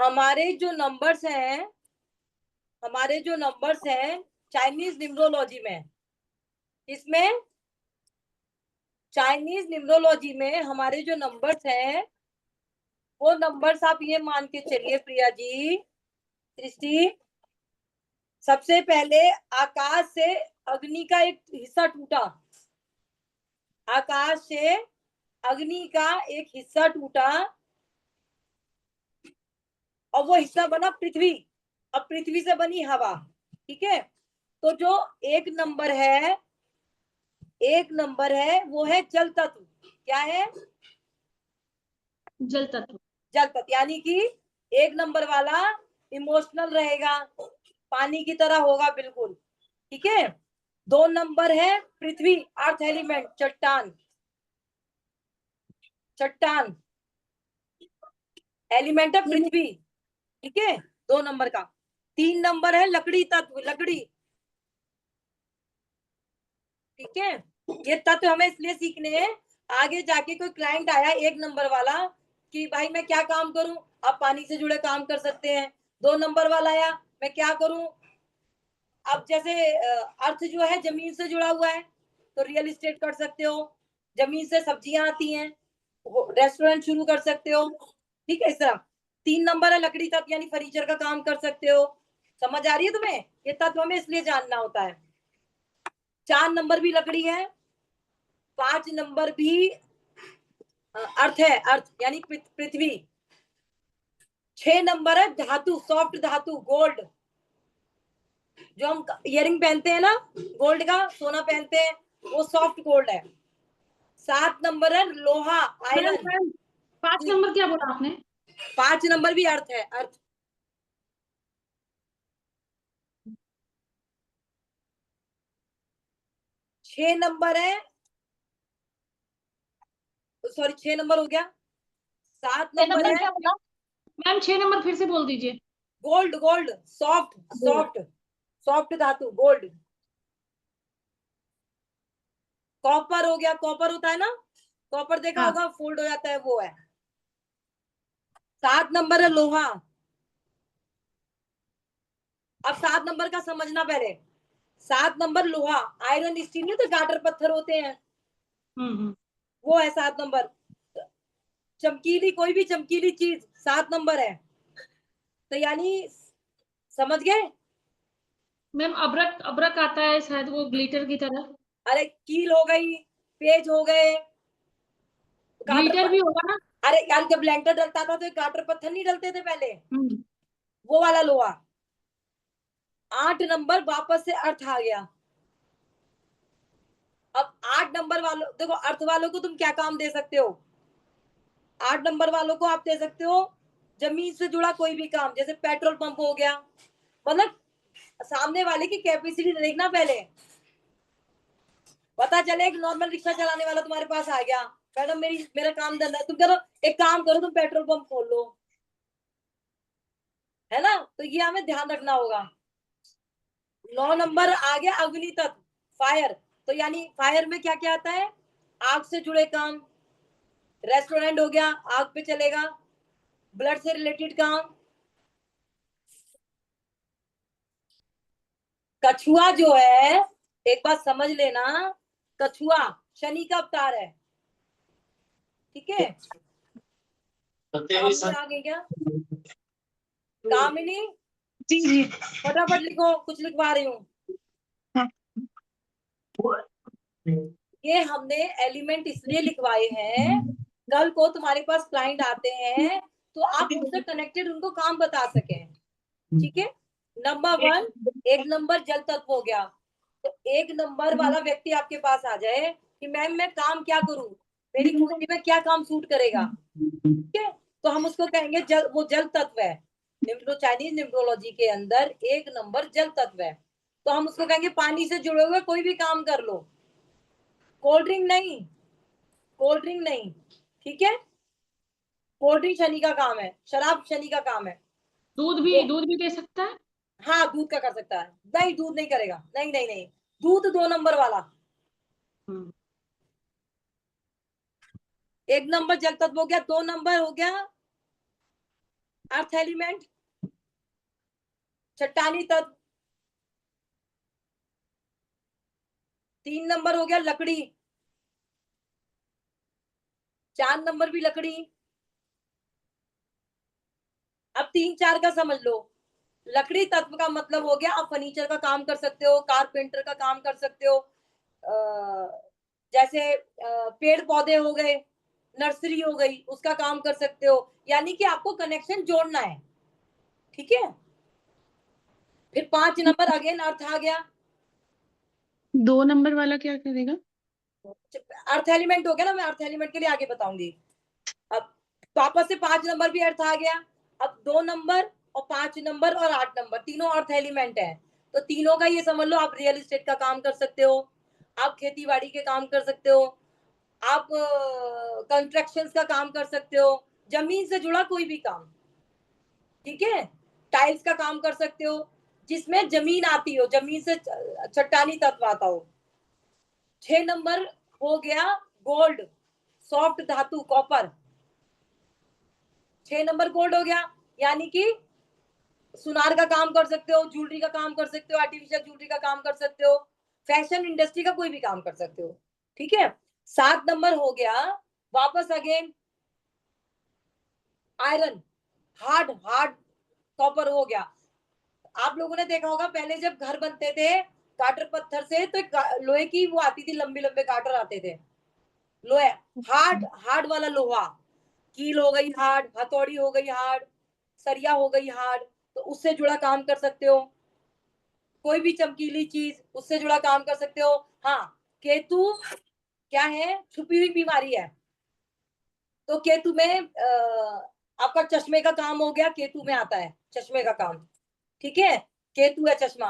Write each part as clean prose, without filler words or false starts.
हमारे जो नंबर्स हैं, हमारे जो नंबर्स हैं चाइनीज न्यूमरोलॉजी में, इसमें चाइनीज न्यूमरोलॉजी में हमारे जो नंबर्स हैं वो नंबर्स आप ये मान के चलिए प्रिया जी, सृष्टि, सबसे पहले आकाश से अग्नि का एक हिस्सा टूटा, आकाश से अग्नि का एक हिस्सा टूटा और वो हिस्सा बना पृथ्वी। अब पृथ्वी से बनी हवा, ठीक है। तो जो एक नंबर है, एक नंबर है वो है जल तत्व। क्या है? जल तत्व। जल तत्व, यानी कि एक नंबर वाला इमोशनल रहेगा, पानी की तरह होगा बिल्कुल, ठीक है। 2 नंबर है पृथ्वी, अर्थ एलिमेंट, चट्टान, चट्टान एलिमेंट है पृथ्वी, ठीक है, 2 नंबर का। 3 नंबर है लकड़ी तत्व, लकड़ी, ठीक है। ये तत्व हमें इसलिए सीखने हैं, आगे जाके कोई क्लाइंट आया 1 नंबर वाला कि भाई मैं क्या काम करूं, आप पानी से जुड़े काम कर सकते हैं। 2 नंबर वाला आया, मैं क्या करूं, अब जैसे अर्थ जो है जमीन से जुड़ा हुआ है तो रियल एस्टेट कर सकते हो, जमीन से सब्जियां आती हैं, रेस्टोरेंट शुरू कर सकते हो, ठीक है, इस तरह। 3 नंबर है लकड़ी तत्व, यानी फर्नीचर का काम कर सकते हो। समझ आ रही है तुम्हें? ये तत्व हमें इसलिए जानना होता है। 4 नंबर भी लकड़ी है, 5 नंबर भी अर्थ है, अर्थ यानी पृथ्वी। 6 नंबर है धातु, सॉफ्ट धातु, गोल्ड, जो हम इयरिंग पहनते हैं ना, गोल्ड का सोना पहनते हैं, वो सॉफ्ट गोल्ड है। 7 नंबर है लोहा, आयरन। 5 नंबर क्या बोला आपने? 5 नंबर भी अर्थ है, अर्थ। 6 नंबर है, सॉरी 6 नंबर हो गया। 7 नंबर है क्या बोला मैम? 6 नंबर फिर से बोल दीजिए। Gold, gold, soft, soft, soft धातु, गोल्ड। कॉपर हो गया, कॉपर होता है ना, कॉपर देखा हाँ। होगा, फोल्ड हो जाता है, वो है। 7 नंबर है लोहा। अब 7 नंबर का समझना पहले। 7 नंबर लोहा, आयरन, स्टील, नहीं तो गाटर पत्थर होते हैं, वो है 7 नंबर। चमकीली, कोई भी चमकीली चीज 7 नंबर है, तो यानी समझ गए? मैम अब्रक, अब्रक आता है शायद, वो ग्लिटर की तरह। अरे कील हो गई, पेज हो गए, ग्लिटर भी होगा ना? अरे यार जब लैंटर डलता था तो गाटर पत्थर नहीं डलते थे पहले, हम्म। वो वाला लोहा। 8 नंबर वापस से अर्थ आ गया। अब 8 नंबर वालों, देखो अर्थ वालों को तुम क्या काम दे सकते हो, 8 नंबर वालों को आप दे सकते हो जमीन से जुड़ा कोई भी काम, जैसे पेट्रोल पंप हो गया, मतलब सामने वाले की कैपेसिटी देखना पहले। पता चले एक नॉर्मल रिक्शा चलाने वाला तुम्हारे पास आ गया, मैडम मेरा काम धंधा, तुम करो एक काम करो, तुम पेट्रोल पंप खोल लो, है ना, तो ये हमें ध्यान रखना होगा। 9 नंबर आ गया अग्नि तत्व, फायर, तो यानी फायर में क्या क्या आता है, आग से जुड़े काम, रेस्टोरेंट हो गया आग पे चलेगा, ब्लड से रिलेटेड काम। कछुआ जो है, एक बात समझ लेना, कछुआ शनि का अवतार है, ठीक है। कामिनी आ गई क्या? कामिनी, जी जी। फटाफट लिखो, कुछ लिखवा रही हूँ। ये हमने एलिमेंट इसलिए लिखवाए हैं, कल को तुम्हारे पास क्लाइंट आते हैं तो आप उनसे कनेक्टेड उनको काम बता सकें, ठीक है। नंबर 1, एक नंबर जल तत्व हो गया, तो 1 नंबर वाला व्यक्ति आपके पास आ जाए कि मैम मैं काम क्या करूं, मेरी कुंडली में क्या काम सूट करेगा, ठीक है, तो हम उसको कहेंगे जल, वो जल तत्व है। चाइनीज न्यूमरोलॉजी के अंदर 1 नंबर जल तत्व है, तो हम उसको कहेंगे पानी से जुड़े हुए कोई भी काम कर लो, कोल्ड ड्रिंक नहीं, कोल्ड ड्रिंक नहीं, ठीक है। कोल्ड ड्रिंक शनि का काम है, शराब शनि का काम है। दूध भी, तो दूध भी दे सकता है। हाँ दूध का कर सकता है, नहीं दूध नहीं करेगा, नहीं नहीं नहीं, दूध 2 नंबर वाला। 1 नंबर जल तत्व हो गया, 2 नंबर हो गया अर्थ एलिमेंट, चट्टानी तत्व। 3 नंबर हो गया लकड़ी, 4 नंबर भी लकड़ी। अब 3-4 का समझ लो। लकड़ी तत्व का मतलब हो गया आप फर्नीचर का काम कर सकते हो, कारपेंटर का काम कर सकते हो, जैसे पेड़ पौधे हो गए, नर्सरी हो गई, उसका काम कर सकते हो। यानी कि आपको कनेक्शन जोड़ना है, ठीक है। फिर 5 नंबर अगेन अर्थ आ गया। 2 नंबर वाला क्या करेगा? अर्थ एलिमेंट हो गया ना, मैं अर्थ एलिमेंट के लिए आगे बताऊंगी। अब वापस से 5 नंबर भी अर्थ आ गया। अब 2 नंबर और 5 नंबर और 8 नंबर तीनों अर्थ एलिमेंट है। तो तीनों का ये समझ लो, आप रियल एस्टेट का काम कर सकते हो, आप खेती बाड़ी के काम कर सकते हो, आप कंस्ट्रक्शन का काम कर सकते हो, जमीन से जुड़ा कोई भी काम, ठीक है। टाइल्स का काम कर सकते हो, जिसमें जमीन आती हो, जमीन से चट्टानी तत्व आता हो। 6 नंबर हो गया गोल्ड, सॉफ्ट धातु, कॉपर। 6 नंबर गोल्ड हो गया, यानी कि सुनार का काम कर सकते हो, ज्वेलरी का काम कर सकते हो, आर्टिफिशियल ज्वेलरी का काम कर सकते हो, फैशन इंडस्ट्री का कोई भी काम कर सकते हो, ठीक है। 7 नंबर हो गया वापस again iron, hard hard copper हो गया। आप लोगों ने देखा होगा पहले जब घर बनते थे काटर पत्थर से, तो लोहे की वो आती थी, लंबे लंबे काटर आते थे, लोहे, हार्ड हार्ड वाला लोहा। कील हो गई हार्ड, हथौड़ी हो गई हार्ड, सरिया हो गई हार्ड, तो उससे जुड़ा काम कर सकते हो। कोई भी चमकीली चीज, उससे जुड़ा काम कर सकते हो। हाँ, केतु क्या है, छुपी हुई बीमारी है, तो केतु में आपका चश्मे का काम हो गया, केतु में आता है चश्मे का काम, ठीक है। केतु है चश्मा।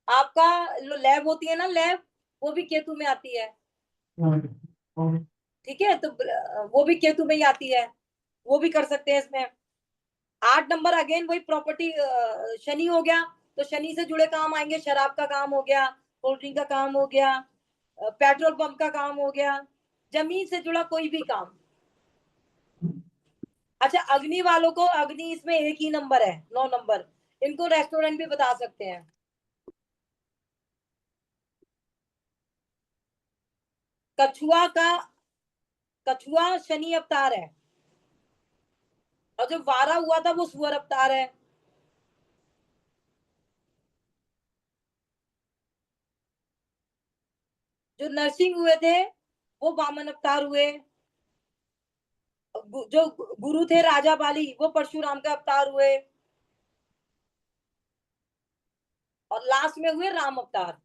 आपका लैब होती है ना, लैब, वो भी केतु में आती है, ठीक है। तो वो भी केतु में ही आती है, वो भी कर सकते हैं इसमें। 8 नंबर अगेन वही प्रॉपर्टी, शनि हो गया, तो शनि से जुड़े काम आएंगे, शराब का काम हो गया, कोल्ड ड्रिंक का काम हो गया, पेट्रोल पंप का काम हो गया, जमीन से जुड़ा कोई भी काम। अच्छा, अग्नि वालों को, अग्नि इसमें एक ही नंबर है, 9 नंबर, इनको रेस्टोरेंट भी बता सकते हैं। कछुआ का, कछुआ शनि अवतार है, और जो वारा हुआ था वो सुअर अवतार है। जो नरसिंह हुए थे वो वामन अवतार हुए। जो गुरु थे राजा बाली, वो परशुराम का अवतार हुए, और लास्ट में हुए राम अवतार।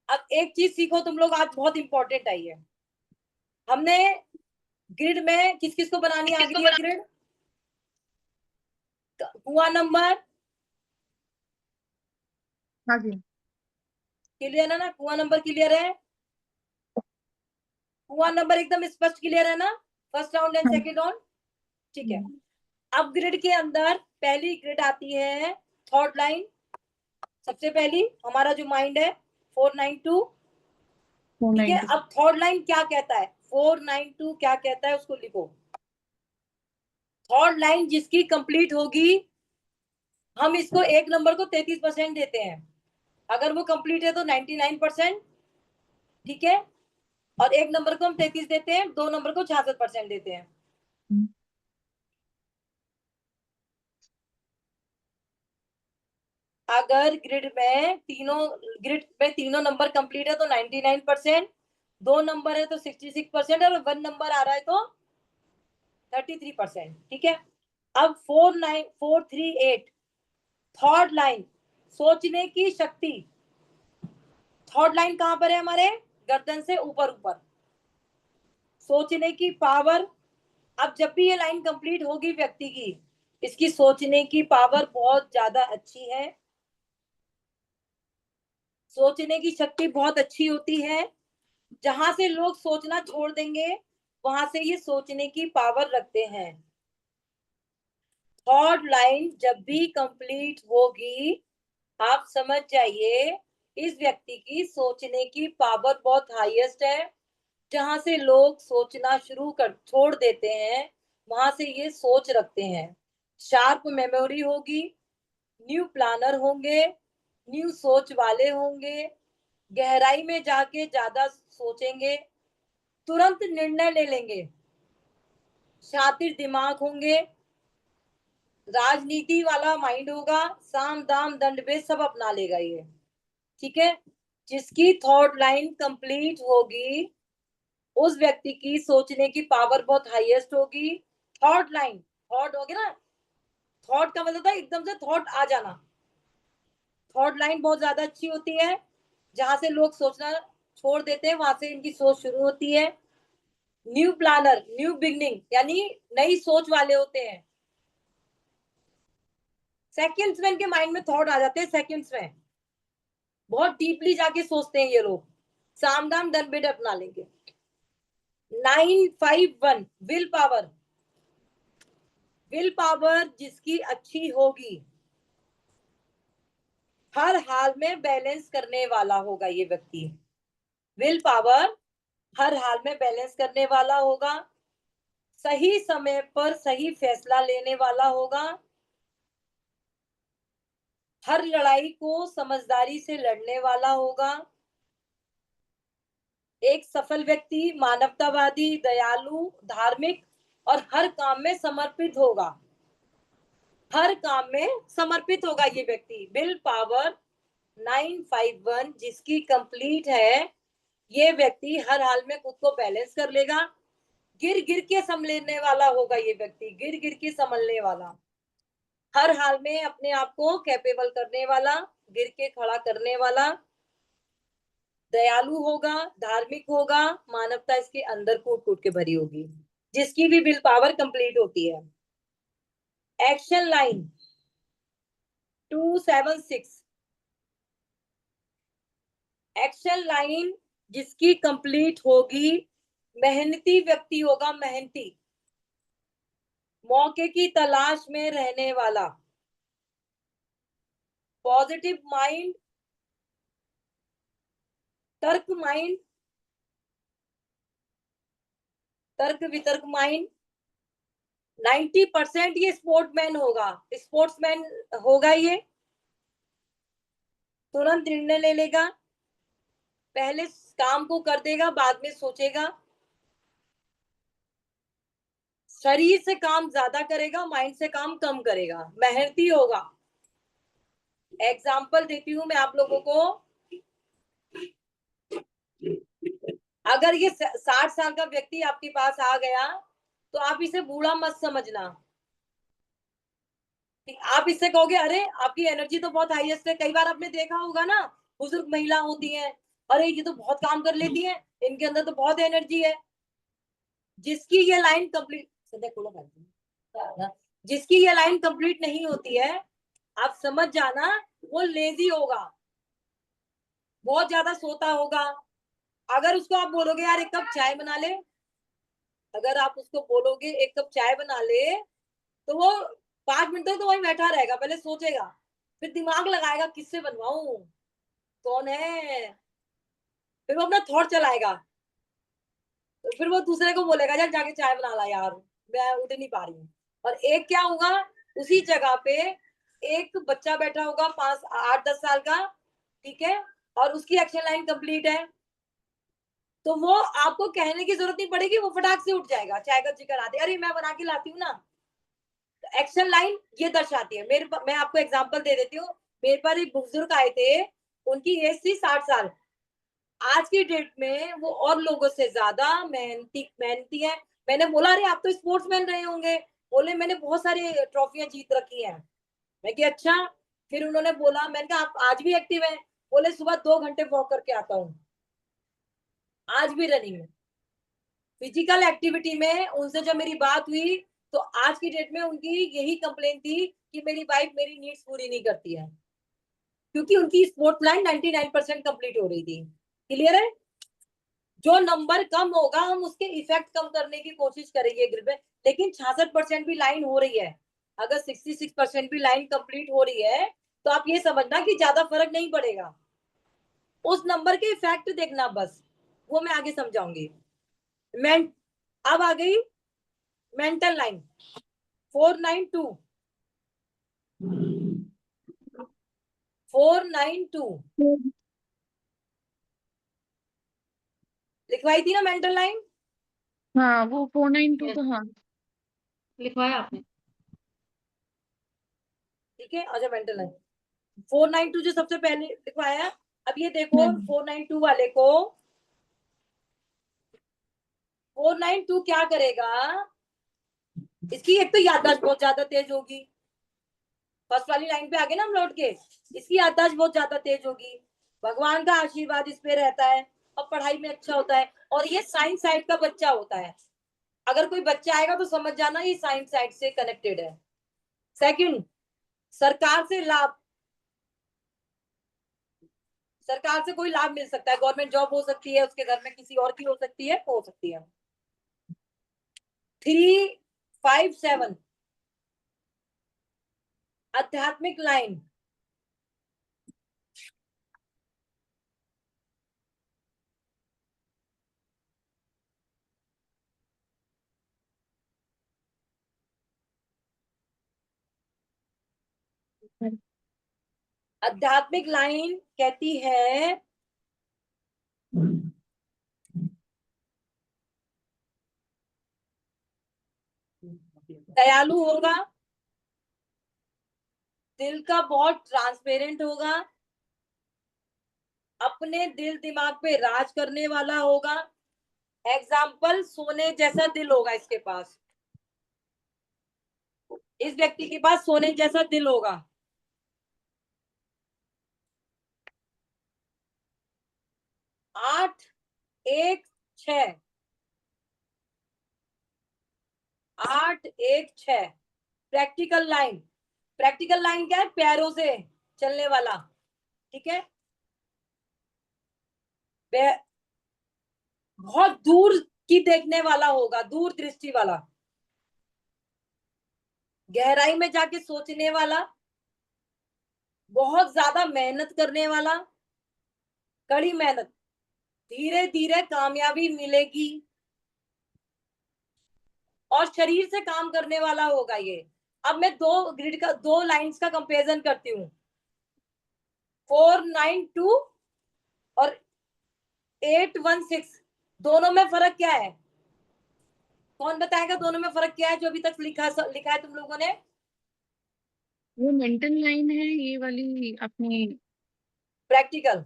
अब एक चीज सीखो तुम लोग, आज बहुत इंपॉर्टेंट आई है। हमने ग्रिड में किस किस को बनानी आ गई है ग्रिड, कुआं नंबर हाँ जी। क्लियर है ना, कुआं नंबर क्लियर है, कुआं नंबर एकदम स्पष्ट क्लियर है ना, first round and second round, ठीक है। अब ग्रिड के अंदर पहली ग्रिड आती है थर्ड लाइन, सबसे पहली हमारा जो माइंड है 492, ठीक है। 492। अब थर्ड लाइन क्या कहता है, 492 क्या कहता है उसको लिखो। थर्ड लाइन जिसकी कंप्लीट होगी, हम इसको एक नंबर को 33% देते हैं, अगर वो कंप्लीट है तो 99%, ठीक है। और एक नंबर को हम 33 देते हैं, 2 नंबर को 66% देते हैं। अगर ग्रिड में तीनों नंबर कंप्लीट है तो 99%, 2 नंबर है तो 66%, और 1 नंबर आ रहा है तो 33%, ठीक है। अब 49438 थर्ड लाइन, सोचने की शक्ति। थर्ड लाइन कहां पर है हमारे, गर्दन से ऊपर ऊपर, सोचने की पावर। अब जब भी ये लाइन कंप्लीट होगी व्यक्ति की, इसकी सोचने की पावर बहुत ज्यादा अच्छी है, सोचने की शक्ति बहुत अच्छी होती है। जहां से लोग सोचना छोड़ देंगे, वहां से ये सोचने की पावर रखते हैं। थर्ड लाइन जब भी कंप्लीट होगी, आप समझ जाइए इस व्यक्ति की सोचने की पावर बहुत हाईएस्ट है, जहां से लोग सोचना छोड़ देते हैं, वहां से ये सोच रखते हैं। शार्प मेमोरी होगी, न्यू प्लानर होंगे, न्यू सोच वाले होंगे, गहराई में जाके ज्यादा सोचेंगे, तुरंत निर्णय ले लेंगे, शातिर दिमाग होंगे, राजनीति वाला माइंड होगा, साम दाम दंड भेद सब अपना लेगा ये। ठीक है, जिसकी थॉट लाइन कंप्लीट होगी उस व्यक्ति की सोचने की पावर बहुत हाईएस्ट होगी। थॉट लाइन, थॉट होगी ना, थॉट का मतलब था एकदम से थॉट आ जाना। थॉट लाइन बहुत ज्यादा अच्छी होती है, जहां से लोग सोचना छोड़ देते हैं वहां से इनकी सोच शुरू होती है। न्यू प्लानर, न्यू बिगनिंग, यानी नई सोच वाले होते हैं। सेकंड्स में इनके माइंड में थॉट आ जाते हैं, सेकंड्स में बहुत डीपली जाके सोचते हैं ये लोग, साम दाम दंड भेद अपना लेंगे। 951 विल पावर, विल पावर जिसकी अच्छी होगी, हर हाल में बैलेंस करने वाला होगा ये व्यक्ति। विल पावर हर हाल में बैलेंस करने वाला होगा, सही समय पर सही फैसला लेने वाला होगा, हर लड़ाई को समझदारी से लड़ने वाला होगा। एक सफल व्यक्ति मानवतावादी, दयालु, धार्मिक और हर काम में समर्पित होगा। हर काम में समर्पित होगा ये व्यक्ति। विल पावर 951 जिसकी कंप्लीट है, ये व्यक्ति हर हाल में खुद को बैलेंस कर लेगा। गिर गिर के संभलने वाला होगा ये व्यक्ति, गिर गिर के संभलने वाला, हर हाल में अपने आप को कैपेबल करने वाला, गिर के खड़ा करने वाला, दयालु होगा, धार्मिक होगा, मानवता इसके अंदर कूट कूट के भरी होगी, जिसकी भी विल पावर कंप्लीट होती है। एक्शन लाइन 276, एक्शन लाइन जिसकी कंप्लीट होगी, मेहनती व्यक्ति होगा, मेहनती, मौके की तलाश में रहने वाला, पॉजिटिव माइंड, तर्क माइंड, तर्क वितर्क माइंड। 90% ये स्पोर्ट्समैन होगा, स्पोर्ट्समैन होगा ये, तुरंत निर्णय ले लेगा, पहले काम को कर देगा, बाद में सोचेगा, शरीर से काम ज्यादा करेगा, माइंड से काम कम करेगा, मेहनती होगा। एग्जाम्पल देती हूं मैं आप लोगों को, अगर ये 60 साल का व्यक्ति आपके पास आ गया तो आप इसे बूढ़ा मत समझना। आप इससे कहोगे अरे आपकी एनर्जी तो बहुत हाईएस्ट है। कई बार आपने देखा होगा ना, बुजुर्ग महिला होती है, अरे ये तो बहुत काम कर लेती है, इनके अंदर तो बहुत एनर्जी है। जिसकी ये लाइन कंप्लीट, जिसकी ये लाइन कंप्लीट नहीं होती है, आप समझ जाना वो लेजी होगा, बहुत ज्यादा सोता होगा। अगर उसको आप बोलोगे यार एक कप चाय बना ले, अगर आप उसको बोलोगे एक कप चाय बना ले, तो वो 5 मिनट तक तो वहीं बैठा रहेगा, पहले सोचेगा, फिर दिमाग लगाएगा किससे बनवाऊं, कौन है, फिर वो अपना थॉट चलाएगा, तो फिर वो दूसरे को बोलेगा यार जाके चाय बना ला यार, मैं उठ नहीं पा रही हूँ। और एक क्या होगा, उसी जगह पे एक बच्चा बैठा होगा 5 8 10 साल का, ठीक है, और उसकी एक्शन लाइन कंप्लीट है, तो वो आपको कहने की जरूरत नहीं पड़ेगी, वो फटाक से उठ जाएगा, चाय का जिक्र आते अरे मैं बना के लाती हूँ ना। तो एक्शन लाइन ये दर्शाती है। मैं आपको एग्जांपल दे देती हूँ। मेरे पर एक बुजुर्ग आए थे, उनकी एज थी 60 साल। आज की डेट में वो और लोगों से ज्यादा मेहनती है। मैंने बोला अरे आप तो स्पोर्ट्समैन रहे होंगे, बोले मैंने बहुत सारी ट्रॉफियां जीत रखी हैं। मैं कि अच्छा। फिर उन्होंने बोला, मैंने कहा आप आज भी एक्टिव हैं? बोले सुबह 2 घंटे वॉक करके आता हूँ, आज भी रनिंग में, फिजिकल एक्टिविटी में। उनसे जब मेरी बात हुई तो आज की डेट में उनकी यही कंप्लेन थी कि मेरी वाइफ मेरी नीड्स पूरी नहीं करती है, क्योंकि उनकी स्पोर्ट्स लाइन 99% कंप्लीट हो रही थी। क्लियर है? जो नंबर कम होगा हम उसके इफेक्ट कम करने की कोशिश करेंगे ग्रिड में, लेकिन 66% भी लाइन हो रही है, अगर 66% भी लाइन कंप्लीट हो रही है तो आप ये समझना कि ज्यादा फर्क नहीं पड़ेगा, उस नंबर के इफेक्ट देखना बस, वो मैं आगे समझाऊंगी। अब आ गई मेंटल लाइन 492 लिखवाई थी ना मेंटल लाइन। हाँ वो 492 तो हाँ। लिखवाया आपने? ठीक है, अच्छा मेंटल लाइन 492 जो सबसे पहले लिखवाया। अब ये देखो 492 वाले को 492 क्या करेगा, इसकी एक तो याददाश्त बहुत ज्यादा तेज होगी। फर्स्ट वाली लाइन पे आगे ना हम लौट के, इसकी याददाश्त बहुत ज्यादा तेज होगी, भगवान का आशीर्वाद इस पे रहता है और पढ़ाई में अच्छा होता है। और ये साइंस साइड का बच्चा होता है। अगर कोई बच्चा आएगा तो समझ जाना ये साइंस साइड से कनेक्टेड है। सेकंड, सरकार से लाभ, सरकार से कोई लाभ मिल सकता है, गवर्नमेंट जॉब हो सकती है, उसके घर में किसी और की हो सकती है, हो सकती है। 357 आध्यात्मिक लाइन, आध्यात्मिक लाइन कहती है दयालु होगा, दिल का बहुत ट्रांसपेरेंट होगा, अपने दिल दिमाग पे राज करने वाला होगा। एग्जाम्पल, सोने जैसा दिल होगा इसके पास, इस व्यक्ति के पास सोने जैसा दिल होगा। 816 816 प्रैक्टिकल लाइन। प्रैक्टिकल लाइन क्या है, पैरों से चलने वाला। ठीक है, बहुत दूर की देखने वाला होगा, दूर दृष्टि वाला, गहराई में जाके सोचने वाला, बहुत ज्यादा मेहनत करने वाला, कड़ी मेहनत, धीरे धीरे कामयाबी मिलेगी, और शरीर से काम करने वाला होगा ये। अब मैं दो ग्रिड का, दो लाइंस का कंपैरिजन करती हूँ, 492 और 816, दोनों में फर्क क्या है? कौन बताएगा दोनों में फर्क क्या है, जो अभी तक लिखा है तुम लोगों ने? वो मेंटल लाइन है, ये वाली अपनी प्रैक्टिकल।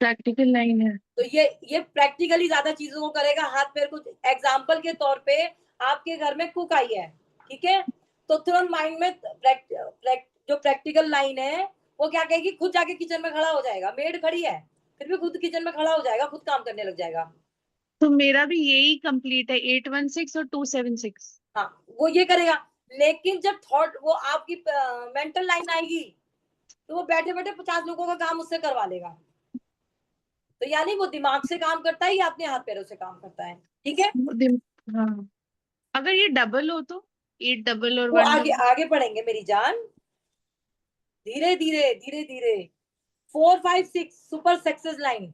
प्रैक्टिकल लाइन है। तो ये प्रैक्टिकली ज्यादा चीजों को करेगा, हाथ पैर को। एग्जाम्पल के तौर पे आपके घर में कुक आई है, ठीक है, तो तुरंत माइंड में जो प्रैक्टिकल लाइन है वो क्या कहेगी, खुद जाके किचन में खड़ा हो जाएगा, मेड खड़ी है फिर भी खुद किचन में खड़ा हो जाएगा, खुद काम करने लग जाएगा। तो मेरा भी यही कंप्लीट है, 816 और 276। हाँ, वो ये करेगा। लेकिन जब थॉट, वो आपकी मेंटल लाइन आएगी तो वो बैठे बैठे 50 लोगों का काम उससे करवा लेगा। तो यानी वो दिमाग से काम करता है या अपने हाथ पैरों से काम करता है। ठीक है, हाँ, अगर ये डबल हो तो 8 डबल और वो 1 आगे डबल। आगे पढ़ेंगे मेरी जान, धीरे धीरे धीरे धीरे। 456 सुपर सक्सेस लाइन।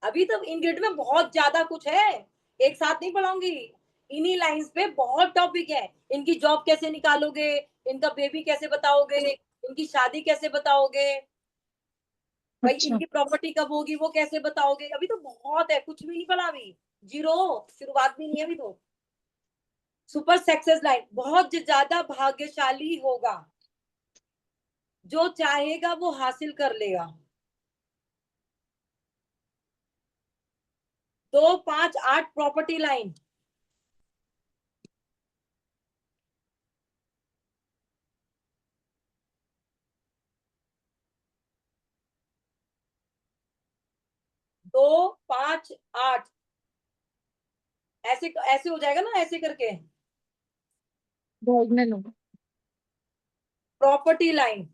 अभी तो इन ग्रिड में बहुत ज्यादा कुछ है, एक साथ नहीं पढ़ाऊंगी। इन्हीं लाइंस पे बहुत टॉपिक है। इनकी जॉब कैसे निकालोगे, इनका बेबी कैसे बताओगे, इनकी शादी कैसे बताओगे, भाई अच्छा, इनकी प्रॉपर्टी कब होगी वो कैसे बताओगे। अभी तो बहुत है, कुछ भी नहीं पढ़ा अभी, जीरो, शुरुआत भी नहीं है अभी तो। सुपर सक्सेस लाइन, बहुत ज्यादा भाग्यशाली होगा, जो चाहेगा वो हासिल कर लेगा। 258 प्रॉपर्टी लाइन। दो पांच आठ, ऐसे ऐसे हो जाएगा ना, ऐसे करके डायगोनल होगा। प्रॉपर्टी लाइन,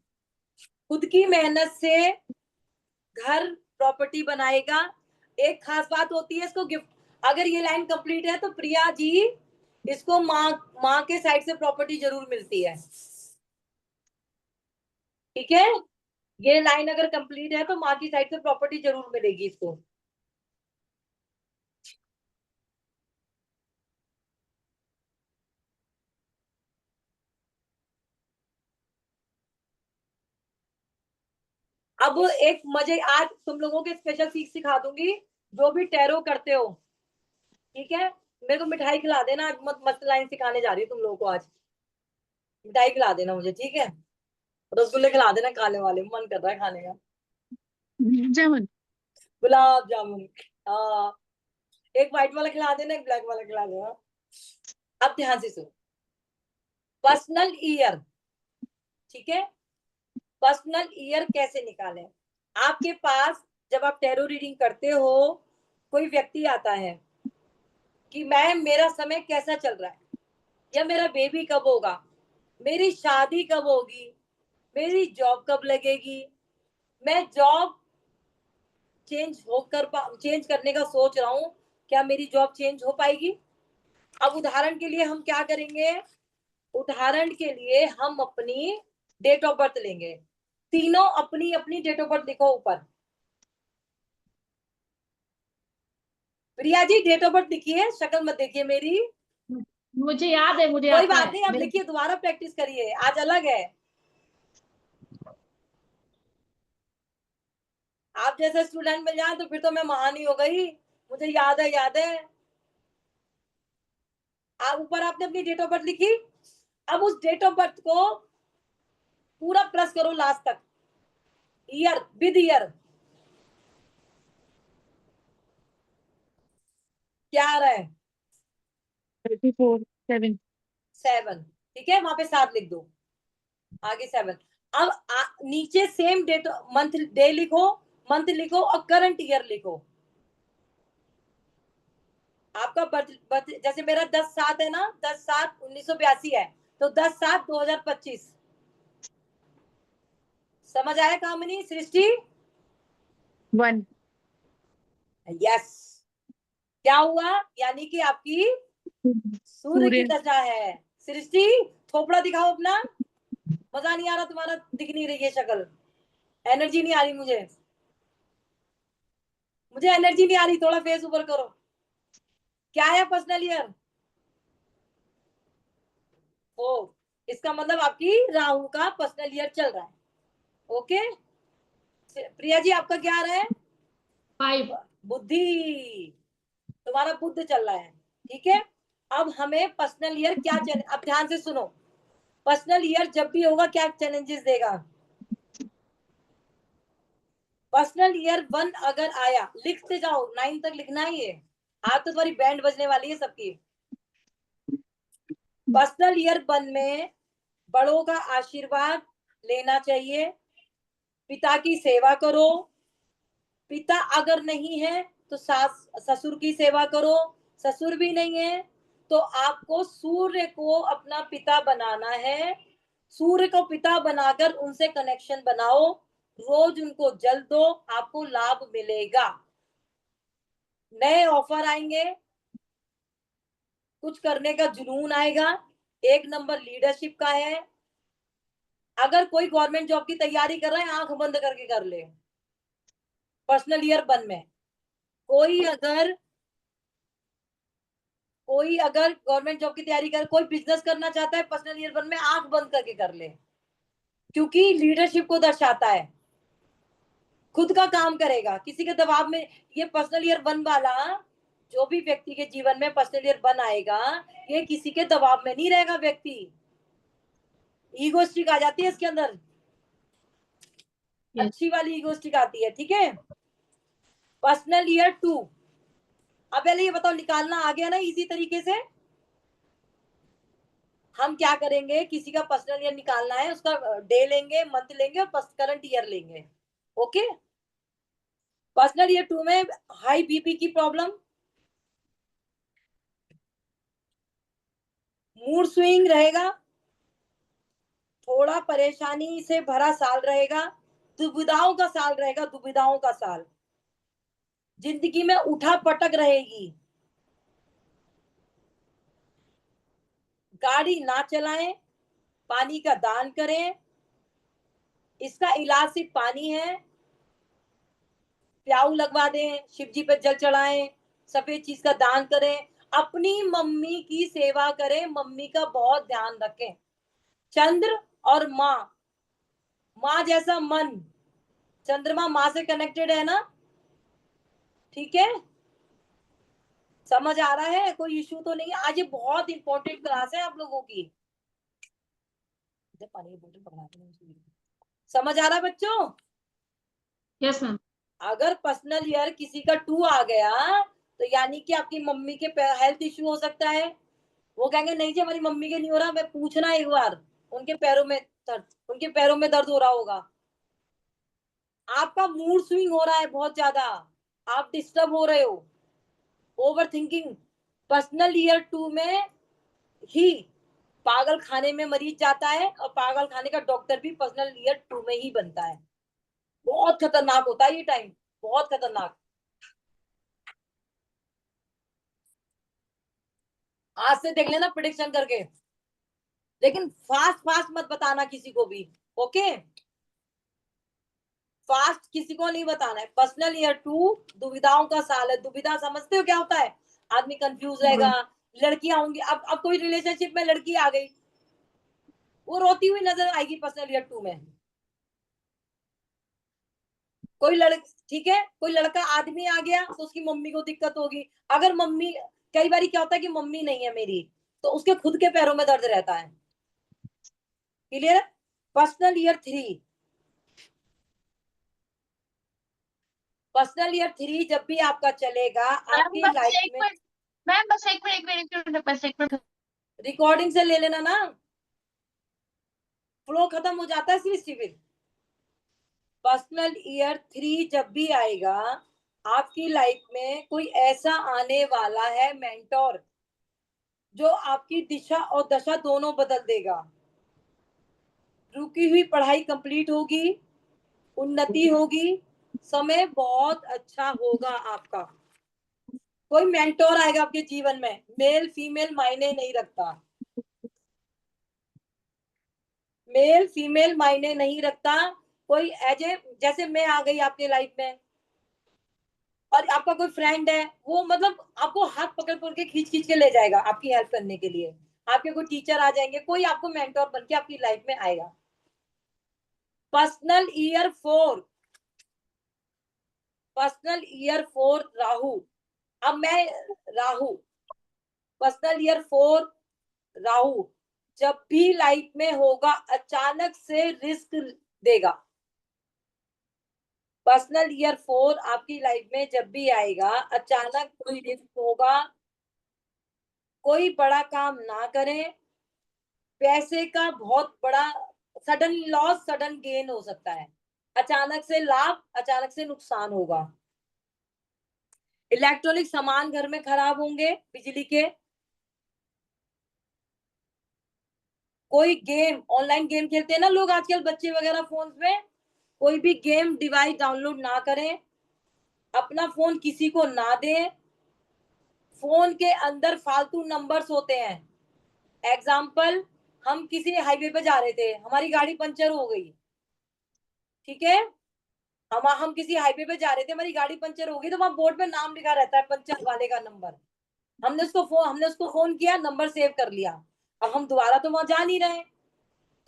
खुद की मेहनत से घर प्रॉपर्टी बनाएगा। एक खास बात होती है इसको गिफ्ट, अगर ये लाइन कंप्लीट है तो प्रिया जी इसको माँ माँ के साइड से प्रॉपर्टी जरूर मिलती है। ठीक है, ये लाइन अगर कंप्लीट है तो माँ की साइड से प्रॉपर्टी जरूर मिलेगी इसको। अब एक मजे, आज तुम लोगों के स्पेशल सीख सिखा दूंगी, जो भी टैरो करते हो, ठीक है। मेरे को मिठाई खिला देना, आज मस्त लाइन सिखाने जा रही हूँ तुम लोगों को। आज मिठाई खिला देना मुझे, ठीक है। रसगुल्ले खिला देना, काले वाले, मन कर रहा है खाने का। जामुन। गुलाब जामुन, हाँ। एक व्हाइट वाला खिला देना, एक ब्लैक वाला खिला देना। अब ध्यान से सुनो, पर्सनल ईयर, ठीक है। पर्सनल ईयर कैसे निकालें? आपके पास जब आप टैरो रीडिंग करते हो, कोई व्यक्ति आता है कि मैम मेरा समय कैसा चल रहा है, या मेरा बेबी कब होगा, मेरी शादी कब होगी, मेरी जॉब कब लगेगी, मैं जॉब चेंज करने का सोच रहा हूँ, क्या मेरी जॉब चेंज हो पाएगी? अब उदाहरण के लिए हम क्या करेंगे, उदाहरण के लिए हम अपनी डेट ऑफ बर्थ लेंगे। तीनों अपनी अपनी डेट ऑफ बर्थ लिखो ऊपर। Priya ji date of birth लिखिए, शक्ल मत देखिए मेरी। मुझे याद है, मुझे कोई आता बात है नहीं, अब लिखिए, दोबारा प्रैक्टिस करिए, आज अलग है। आप जैसे स्टूडेंट मिल जाए तो फिर तो मैं महान ही हो गई, मुझे याद है, याद है। आप ऊपर आपने अपनी डेट ऑफ बर्थ लिखी, अब उस डेट ऑफ बर्थ को पूरा प्लस करो लास्ट तक, ईयर विद ईयर। क्या आ रहा है? 34 7। 7, ठीक है, वहां पे 7 लिख दो, आगे 7। अब नीचे सेम डेट मंथ डे लिखो, मंथ लिखो और करंट ईयर लिखो। आपका बर्थ जैसे मेरा 10/7 है ना, 10/7/1982 है, तो 10/7/2025। समझ आया कामिनी, सृष्टि? 1। यस। क्या हुआ? यानी कि आपकी सूर्य की सूर्य। दशा है। सृष्टि थोपड़ा दिखाओ अपना, मजा नहीं आ रहा तुम्हारा, दिख नहीं रही है शक्ल, एनर्जी नहीं आ रही मुझे, मुझे एनर्जी नहीं आ रही, थोड़ा फेस ऊपर करो। क्या है पर्सनल ईयर? ओ, इसका मतलब आपकी राहु का पर्सनल ईयर चल रहा है। ओके, प्रिया जी आपका क्या आ रहा है? 5। बुद्धि, तुम्हारा बुद्ध चल रहा है, ठीक है। अब हमें पर्सनल ईयर क्या अब ध्यान से सुनो, पर्सनल ईयर जब भी होगा क्या चैलेंजेस देगा। पर्सनल ईयर 1 अगर आया, लिखते जाओ, 9 तक लिखना ही है, आज तो तुम्हारी बैंड बजने वाली है सबकी। पर्सनल ईयर 1 में बड़ों का आशीर्वाद लेना चाहिए, पिता की सेवा करो, पिता अगर नहीं है तो सास ससुर की सेवा करो, ससुर भी नहीं है तो आपको सूर्य को अपना पिता बनाना है, सूर्य को पिता बनाकर उनसे कनेक्शन बनाओ, रोज उनको जल दो, आपको लाभ मिलेगा। नए ऑफर आएंगे, कुछ करने का जुनून आएगा, 1 नंबर लीडरशिप का है। अगर कोई गवर्नमेंट जॉब की तैयारी कर रहा है, आंख बंद करके कर ले। पर्सनल ईयर 1 में कोई अगर गवर्नमेंट जॉब की तैयारी कर, कोई बिजनेस करना चाहता है, पर्सनल ईयर 1 में आंख बंद करके कर ले, क्योंकि लीडरशिप को दर्शाता है, खुद का काम करेगा, किसी के दबाव में। ये पर्सनल ईयर 1 वाला, जो भी व्यक्ति के जीवन में पर्सनल ईयर 1 आएगा, ये किसी के दबाव में नहीं रहेगा व्यक्ति, ईगोस्टिक आ जाती है इसके अंदर, Yes. अच्छी वाली ईगोस्टिक आती है, ठीक है। पर्सनल ईयर 2, अब पहले ये बताओ, निकालना आ गया ना इजी तरीके से? हम क्या करेंगे, किसी का पर्सनल ईयर निकालना है, उसका डे लेंगे, मंथ लेंगे और करंट ईयर लेंगे। ओके, पर्सनल ईयर 2 में हाई बीपी की प्रॉब्लम, मूड स्विंग रहेगा, थोड़ा परेशानी से भरा साल रहेगा, दुविधाओं का साल रहेगा, दुविधाओं का साल, जिंदगी में उठा पटक रहेगी, गाड़ी ना चलाएं, पानी का दान करें, इसका इलाज सिर्फ पानी है, प्याऊ लगवा दें, शिव जी पर जल चढ़ाएं, सफेद चीज का दान करें, अपनी मम्मी की सेवा करें, मम्मी का बहुत ध्यान रखें। चंद्र और माँ, माँ जैसा मन, चंद्रमा माँ से कनेक्टेड है ना, ठीक है, समझ आ रहा है, कोई इश्यू तो नहीं है। आज ये बहुत इंपॉर्टेंट क्लास है आप लोगों की। पानी की बोतल पकड़ा के नहीं, समझ आ रहा है बच्चों? Yes ma'am. अगर पर्सनल ईयर किसी का 2 आ गया तो यानी कि आपकी मम्मी के हेल्थ इश्यू हो सकता है। वो कहेंगे नहीं जी हमारी मम्मी के नहीं हो रहा, मैं पूछना एक बार, उनके पैरों में दर्द, उनके पैरों में दर्द हो रहा होगा। आपका मूड स्विंग हो रहा है बहुत ज्यादा, आप डिस्टर्ब हो रहे हो, ओवर थिंकिंग। पर्सनल ईयर 2 में ही पागल खाने में मरीज जाता है, और पागल खाने का डॉक्टर भी पर्सनल ईयर 2 में ही बनता है। बहुत खतरनाक होता है ये टाइम, बहुत खतरनाक। आज से देख लेना प्रिडिक्शन करके, लेकिन फास्ट फास्ट मत बताना किसी को भी, ओके? फास्ट किसी को नहीं बताना है। पर्सनल ईयर 2 दुविधाओं का साल है। दुविधा समझते हो क्या होता है? आदमी कंफ्यूज रहेगा। लड़कियां होंगी, अब कोई रिलेशनशिप में लड़की आ गई, वो रोती हुई नजर आएगी पर्सनल ईयर 2 में। कोई लड़की, ठीक है, कोई लड़का आदमी आ गया तो उसकी मम्मी को दिक्कत होगी। अगर मम्मी, कई बार क्या होता है कि मम्मी नहीं है मेरी, तो उसके खुद के पैरों में दर्द रहता है। Clear? Personal year 3, personal year 3 जब भी आपका चलेगा मैम आपकी बस लाइफ एक में, मिनट, मैम बस एक मिनट, बस एक मिनट। रिकॉर्डिंग से ले लेना ना, फ्लो खत्म हो जाता है इसलिए सिविल। पर्सनल ईयर 3 जब भी आएगा आपकी लाइफ में कोई ऐसा आने वाला है मेंटोर, जो आपकी दिशा और दशा दोनों बदल देगा। रुकी हुई पढ़ाई कंप्लीट होगी, उन्नति होगी, समय बहुत अच्छा होगा आपका। कोई मेंटोर आएगा आपके जीवन में, मेल फीमेल मायने नहीं रखता, मेल फीमेल मायने नहीं रखता। कोई एज ए, जैसे मैं आ गई आपके लाइफ में, और आपका कोई फ्रेंड है, वो मतलब आपको हाथ पकड़ पकड़ के खींच खींच के ले जाएगा आपकी हेल्प करने के लिए। आपके कोई टीचर आ जाएंगे, कोई आपको मेंटोर बन के आपकी लाइफ में आएगा। Personal year 4, personal year 4 Rahu. अब मैं, राहु, पर्सनल ईयर 4 राहु जब भी लाइफ में होगा अचानक से रिस्क देगा। पर्सनल ईयर 4 आपकी लाइफ में जब भी आएगा अचानक कोई रिस्क होगा। कोई बड़ा काम ना करें, पैसे का बहुत बड़ा सडन लॉस सडन गेन हो सकता है, अचानक से लाभ अचानक से नुकसान होगा। इलेक्ट्रॉनिक सामान घर में खराब होंगे, बिजली के। कोई गेम, ऑनलाइन गेम खेलते हैं ना लोग आजकल बच्चे वगैरह फोन में, कोई भी गेम डिवाइस डाउनलोड ना करें, अपना फोन किसी को ना दें। फोन के अंदर फालतू नंबर्स होते हैं। एग्जाम्पल, हम किसी हाईवे पे जा रहे थे, हमारी गाड़ी पंचर हो गई, ठीक है, हम किसी हाईवे पे जा रहे थे, हमारी गाड़ी पंचर हो गई, तो वहां बोर्ड पे नाम लिखा रहता है पंचर वाले का नंबर। हमने उसको फोन किया, नंबर सेव कर लिया। अब हम दोबारा तो वहां जा नहीं रहे,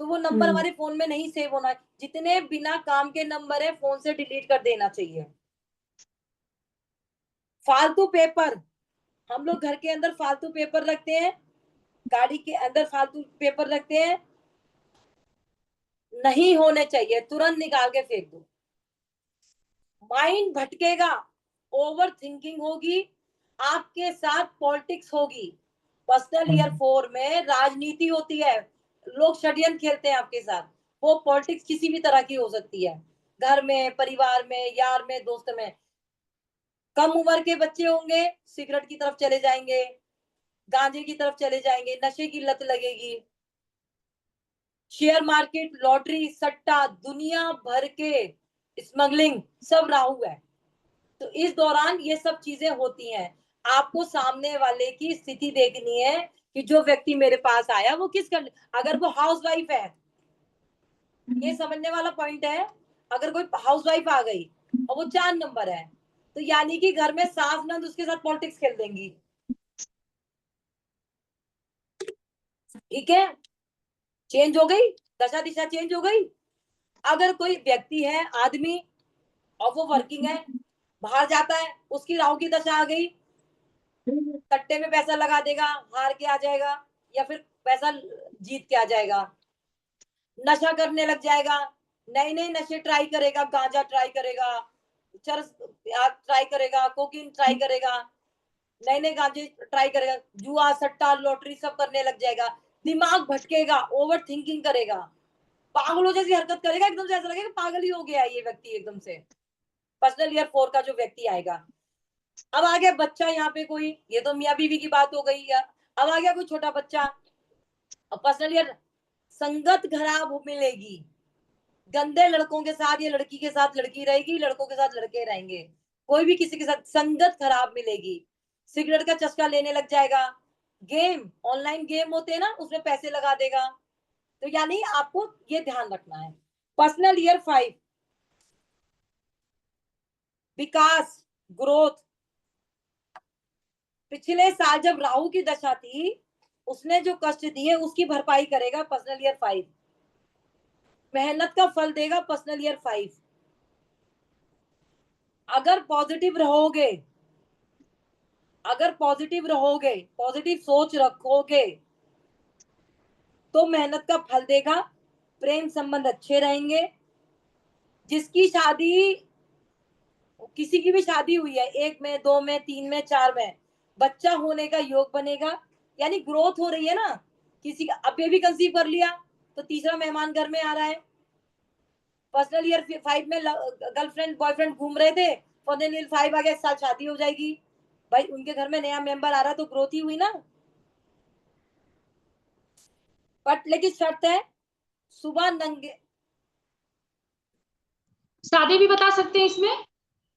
तो वो नंबर हमारे फोन में नहीं सेव होना है। जितने बिना काम के नंबर है फोन से डिलीट कर देना चाहिए। फालतू पेपर, हम लोग घर के अंदर फालतू पेपर रखते हैं, गाड़ी के अंदर फालतू पेपर रखते हैं, नहीं होने चाहिए, तुरंत निकाल के फेंक दो। माइंड भटकेगा, ओवर थिंकिंग होगी, आपके साथ पॉलिटिक्स होगी। पर्सनल ईयर 4 में राजनीति होती है, लोग षड्यंत्र खेलते हैं आपके साथ। वो पॉलिटिक्स किसी भी तरह की हो सकती है, घर में, परिवार में, यार में, दोस्त में। कम उम्र के बच्चे होंगे, सिगरेट की तरफ चले जाएंगे, गांजे की तरफ चले जाएंगे, नशे की लत लगेगी। शेयर मार्केट, लॉटरी, सट्टा, दुनिया भर के स्मगलिंग, सब राहु है। तो इस दौरान ये सब चीजें होती हैं। आपको सामने वाले की स्थिति देखनी है कि जो व्यक्ति मेरे पास आया वो अगर वो हाउस वाइफ है, ये समझने वाला पॉइंट है। अगर कोई हाउस वाइफ आ गई और वो 4 नंबर है, तो यानी कि घर में सास नंद उसके साथ पॉलिटिक्स खेल देंगी, ठीक है, चेंज हो गई, दशा दिशा चेंज हो गई। अगर कोई व्यक्ति है, आदमी, और वो वर्किंग है, बाहर जाता है, उसकी राहु की दशा आ गई, सट्टे में पैसा लगा देगा, हार के आ जाएगा, या फिर पैसा जीत के आ जाएगा, नशा करने लग जाएगा, नए नए नशे ट्राई करेगा, गांजा ट्राई करेगा, चरस ट्राई करेगा, कोकीन ट्राई करेगा, नए नए गांजे ट्राई करेगा, जुआ सट्टा लॉटरी सब करने लग जाएगा, दिमाग भटकेगा, ओवर थिंकिंग करेगा, पागलों जैसी हरकत करेगा, एकदम से ऐसा लगेगा पागल ही हो गया ये व्यक्ति एकदम से। पर्सनल ईयर 4 का जो व्यक्ति आएगा। अब आ गया बच्चा यहाँ पे कोई, ये तो मियाँ बीवी की बात हो गई है। अब आ गया कोई छोटा बच्चा, अब पर्सनल ईयर संगत खराब मिलेगी, गंदे लड़कों के साथ, ये लड़की के साथ लड़की रहेगी, लड़कों के साथ लड़के रहेंगे, कोई भी किसी के साथ संगत खराब मिलेगी, सिगरेट का चस्का लेने लग जाएगा, गेम ऑनलाइन गेम होते हैं ना, उसमें पैसे लगा देगा। तो यानी आपको ये ध्यान रखना है। पर्सनल ईयर 5 विकास, ग्रोथ। पिछले साल जब राहु की दशा थी, उसने जो कष्ट दिए उसकी भरपाई करेगा पर्सनल ईयर 5, मेहनत का फल देगा पर्सनल ईयर 5। अगर पॉजिटिव रहोगे, अगर पॉजिटिव रहोगे, पॉजिटिव सोच रखोगे, तो मेहनत का फल देगा, प्रेम संबंध अच्छे रहेंगे। जिसकी शादी, किसी की भी शादी हुई है 1 में 2 में 3 में 4 में, बच्चा होने का योग बनेगा, यानी ग्रोथ हो रही है ना। किसी का अब बेबी कंसीव कर लिया तो तीसरा मेहमान घर में आ रहा है। पर्सनल ईयर 5 में गर्लफ्रेंड बॉयफ्रेंड घूम रहे थे, पर्सनल ईयर 5 आ गया, इस साल शादी हो जाएगी, भाई उनके घर में नया मेंबर आ रहा है तो ग्रोथ ही हुई ना। बट लेकिन शर्त है, सुबह नंगे, शादी भी बता सकते हैं इसमें?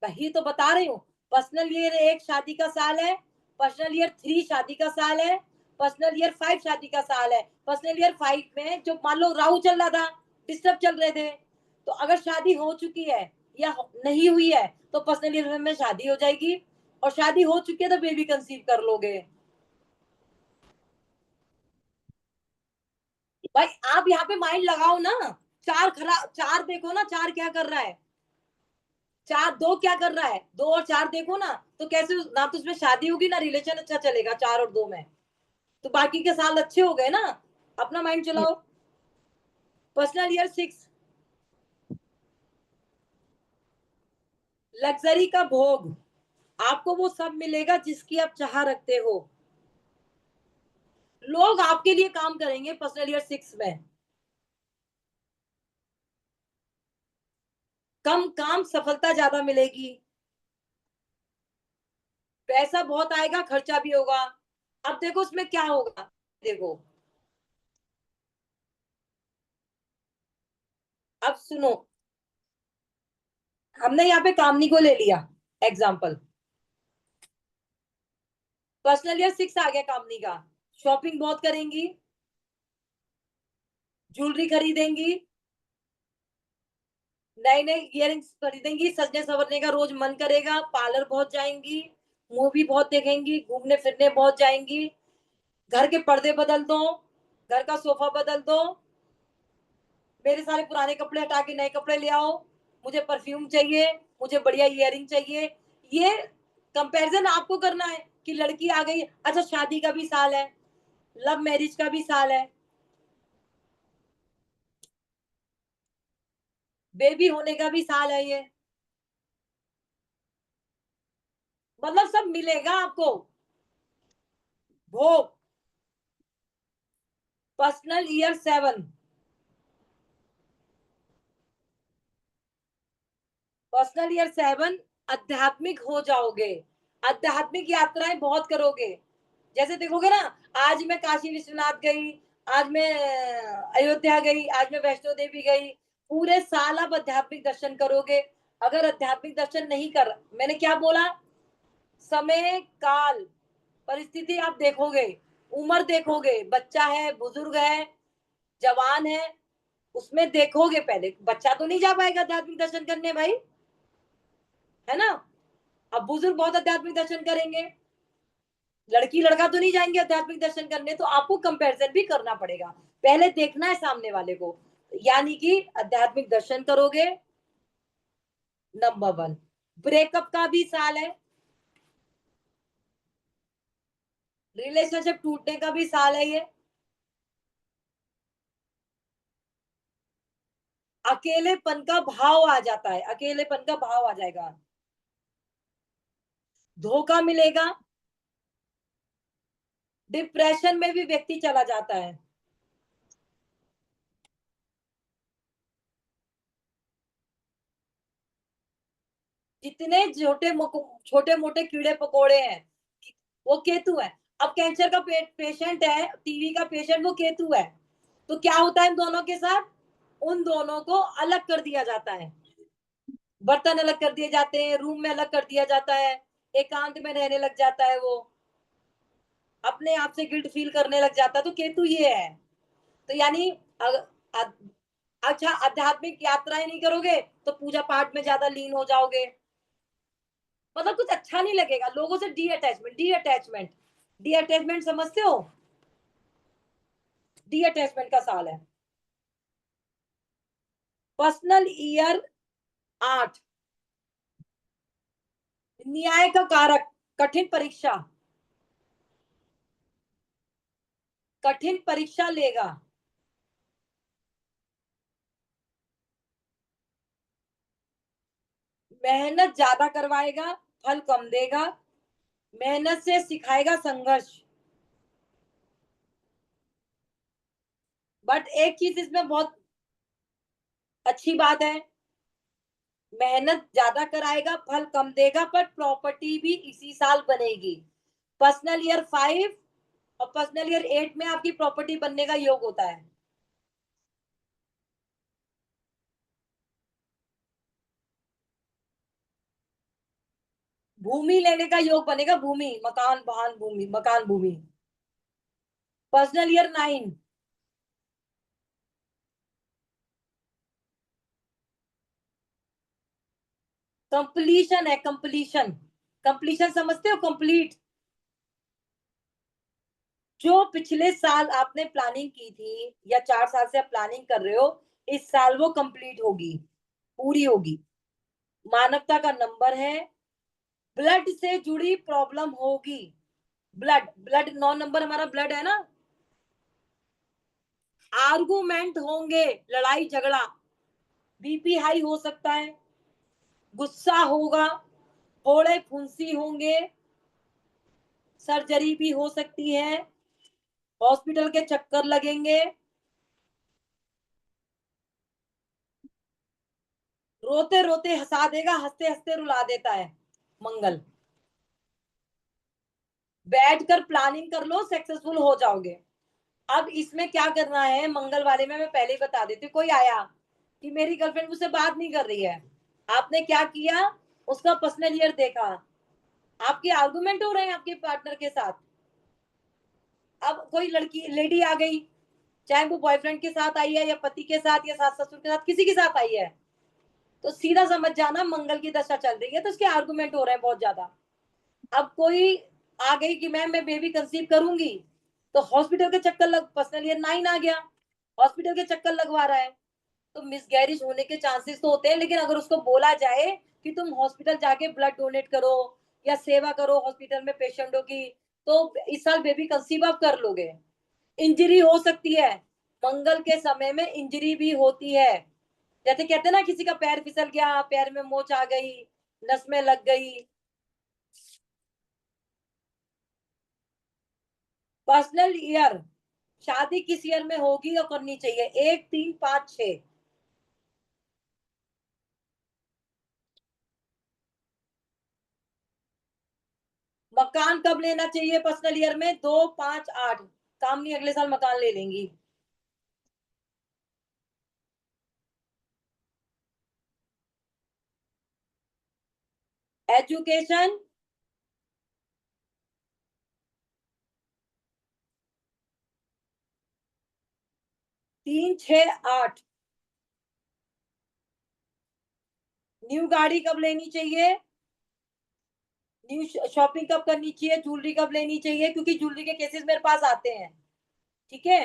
वही तो बता रही हूँ। पर्सनल ईयर 1 शादी का साल है, पर्सनल ईयर 3 शादी का साल है, पर्सनल ईयर 5 शादी का साल है। पर्सनल ईयर 5 में जो मान लो राहु चल रहा था, डिस्टर्ब चल रहे थे, तो अगर शादी हो चुकी है या नहीं हुई है तो पर्सनल ईयर में शादी हो जाएगी, और शादी हो चुकी है तो बेबी कंसीव कर लोगे। भाई आप यहाँ पे माइंड लगाओ ना, चार देखो ना, चार क्या कर रहा है, चार दो क्या कर रहा है, 2 और 4 देखो ना, तो कैसे ना तो उसमें शादी होगी ना रिलेशन अच्छा चलेगा 4 और 2 में, तो बाकी के साल अच्छे हो गए ना। अपना माइंड चलाओ। पर्सनल ईयर 6 लग्जरी का भोग, आपको वो सब मिलेगा जिसकी आप चाह रखते हो, लोग आपके लिए काम करेंगे पर्सनल ईयर 6 में, कम काम सफलता ज्यादा मिलेगी, पैसा बहुत आएगा खर्चा भी होगा। अब देखो उसमें क्या होगा, देखो अब सुनो, हमने यहाँ पे कामनी को ले लिया एग्जाम्पल, पर्सनल ईयर 6 आ गया कामनी का, शॉपिंग बहुत करेंगी, ज्वेलरी खरीदेंगी, नए नए इयरिंग्स खरीदेंगी, सजने संवरने का रोज मन करेगा, पार्लर बहुत जाएंगी, मूवी बहुत देखेंगी, घूमने फिरने बहुत जाएंगी, घर के पर्दे बदल दो, घर का सोफा बदल दो, मेरे सारे पुराने कपड़े हटा के नए कपड़े ले आओ, मुझे परफ्यूम चाहिए, मुझे बढ़िया इयरिंग चाहिए। ये कंपैरिजन आपको करना है कि लड़की आ गई, अच्छा शादी का भी साल है, लव मैरिज का भी साल है, बेबी होने का भी साल है, ये मतलब सब मिलेगा आपको भोग। पर्सनल ईयर 7, पर्सनल ईयर 7 आध्यात्मिक हो जाओगे, आध्यात्मिक यात्राएं बहुत करोगे। जैसे देखोगे ना, आज मैं काशी विश्वनाथ गई, आज मैं अयोध्या गई, आज मैं वैष्णो देवी गई, पूरे साल आप आध्यात्मिक दर्शन करोगे। अगर आध्यात्मिक दर्शन नहीं कर, मैंने क्या बोला, समय काल परिस्थिति आप देखोगे, उम्र देखोगे, बच्चा है बुजुर्ग है जवान है, उसमें देखोगे। पहले बच्चा तो नहीं जा पाएगा आध्यात्मिक दर्शन करने भाई, है ना। अब बुजुर्ग बहुत आध्यात्मिक दर्शन करेंगे, लड़की लड़का तो नहीं जाएंगे आध्यात्मिक दर्शन करने, तो आपको कंपैरिजन भी करना पड़ेगा, पहले देखना है सामने वाले को, यानी कि आध्यात्मिक दर्शन करोगे, नंबर 1। ब्रेकअप का भी साल है, रिलेशनशिप टूटने का भी साल है ये। अकेलेपन का भाव आ जाता है, अकेलेपन का भाव आ जाएगा, धोखा मिलेगा, डिप्रेशन में भी व्यक्ति चला जाता है। जितने छोटे मोटे कीड़े पकोड़े हैं वो केतु है। अब कैंसर का पेशेंट है, टीवी का पेशेंट, वो केतु है। तो क्या होता है इन दोनों के साथ? उन दोनों को अलग कर दिया जाता है, बर्तन अलग कर दिए जाते हैं, रूम में अलग कर दिया जाता है, एकांत में रहने लग जाता है, वो अपने आप से गिल्ट फील करने लग जाता है। तो केतु ये है। तो यानी अच्छा, आध्यात्मिक यात्राएं नहीं करोगे तो पूजा पाठ में ज्यादा लीन हो जाओगे, मतलब कुछ अच्छा नहीं लगेगा, लोगों से D attachment, D attachment, D attachment समझते हो? डी अटैचमेंट का साल है। पर्सनल ईयर 8, न्याय का कारक, कठिन परीक्षा, कठिन परीक्षा लेगा, मेहनत ज्यादा करवाएगा, फल कम देगा, मेहनत से सिखाएगा संघर्ष। बट एक चीज इसमें बहुत अच्छी बात है, मेहनत ज्यादा कराएगा, फल कम देगा, पर प्रॉपर्टी भी इसी साल बनेगी। पर्सनल ईयर 5 और पर्सनल ईयर 8 में आपकी प्रॉपर्टी बनने का योग होता है। भूमि लेने का योग बनेगा, भूमि, मकान, वाहन, भूमि, मकान, भूमि। पर्सनल ईयर 9, कंप्लीशन है, कंप्लीशन, कंप्लीशन समझते हो? कंप्लीट, जो पिछले साल आपने प्लानिंग की थी या 4 साल से आप प्लानिंग कर रहे हो, इस साल वो कंप्लीट होगी, पूरी होगी। मानवता का नंबर है, ब्लड से जुड़ी प्रॉब्लम होगी, ब्लड, ब्लड 9 नंबर हमारा ब्लड है ना। आर्गुमेंट होंगे, लड़ाई झगड़ा, बीपी हाई हो सकता है, गुस्सा होगा, फोड़े फुंसी होंगे, सर्जरी भी हो सकती है, हॉस्पिटल के चक्कर लगेंगे, रोते रोते हंसा देगा, हंसते हंसते रुला देता है मंगल। बैठकर प्लानिंग कर लो, सक्सेसफुल हो जाओगे। अब इसमें क्या करना है, मंगल वाले में मैं पहले ही बता देती हूँ। कोई आया कि मेरी गर्लफ्रेंड मुझसे बात नहीं कर रही है, आपने क्या किया, उसका पर्सनल ईयर देखा, आपके आर्गुमेंट हो रहे हैं आपके पार्टनर के साथ। अब कोई लड़की, लेडी आ गई, चाहे वो बॉयफ्रेंड के साथ आई है या पति के साथ या सास ससुर के साथ, किसी के साथ आई है, तो सीधा समझ जाना मंगल की दशा चल रही है, तो उसके आर्गुमेंट हो रहे हैं बहुत ज्यादा। अब कोई आ गई कि मैम मैं बेबी कंसीव करूंगी, तो हॉस्पिटल के चक्कर लग, पर्सनल ईयर 9 आ गया, हॉस्पिटल के चक्कर लगवा रहा है, तो मिसगैरिज होने के चांसेस तो होते हैं। लेकिन अगर उसको बोला जाए कि तुम हॉस्पिटल जाके ब्लड डोनेट करो या सेवा करो हॉस्पिटल में पेशेंटों की, तो इस साल बेबी कंसीव आप कर लोगे। इंजरी हो सकती है, मंगल के समय में इंजरी भी होती है, जैसे कहते हैं ना, किसी का पैर फिसल गया, पैर में मोच आ गई, नस में लग गई। पर्सनल ईयर, शादी किस ईयर में होगी और करनी चाहिए? 1, 3, 5, 6। मकान कब लेना चाहिए पर्सनल ईयर में? 2, 5, 8। काम नहीं, अगले साल मकान ले लेंगी। एजुकेशन, 3, 6, 8। न्यू गाड़ी कब लेनी चाहिए? न्यू शॉपिंग कब करनी चाहिए? ज्वेलरी कब लेनी चाहिए? क्योंकि ज्वेलरी के केसेस मेरे पास आते हैं, ठीक है।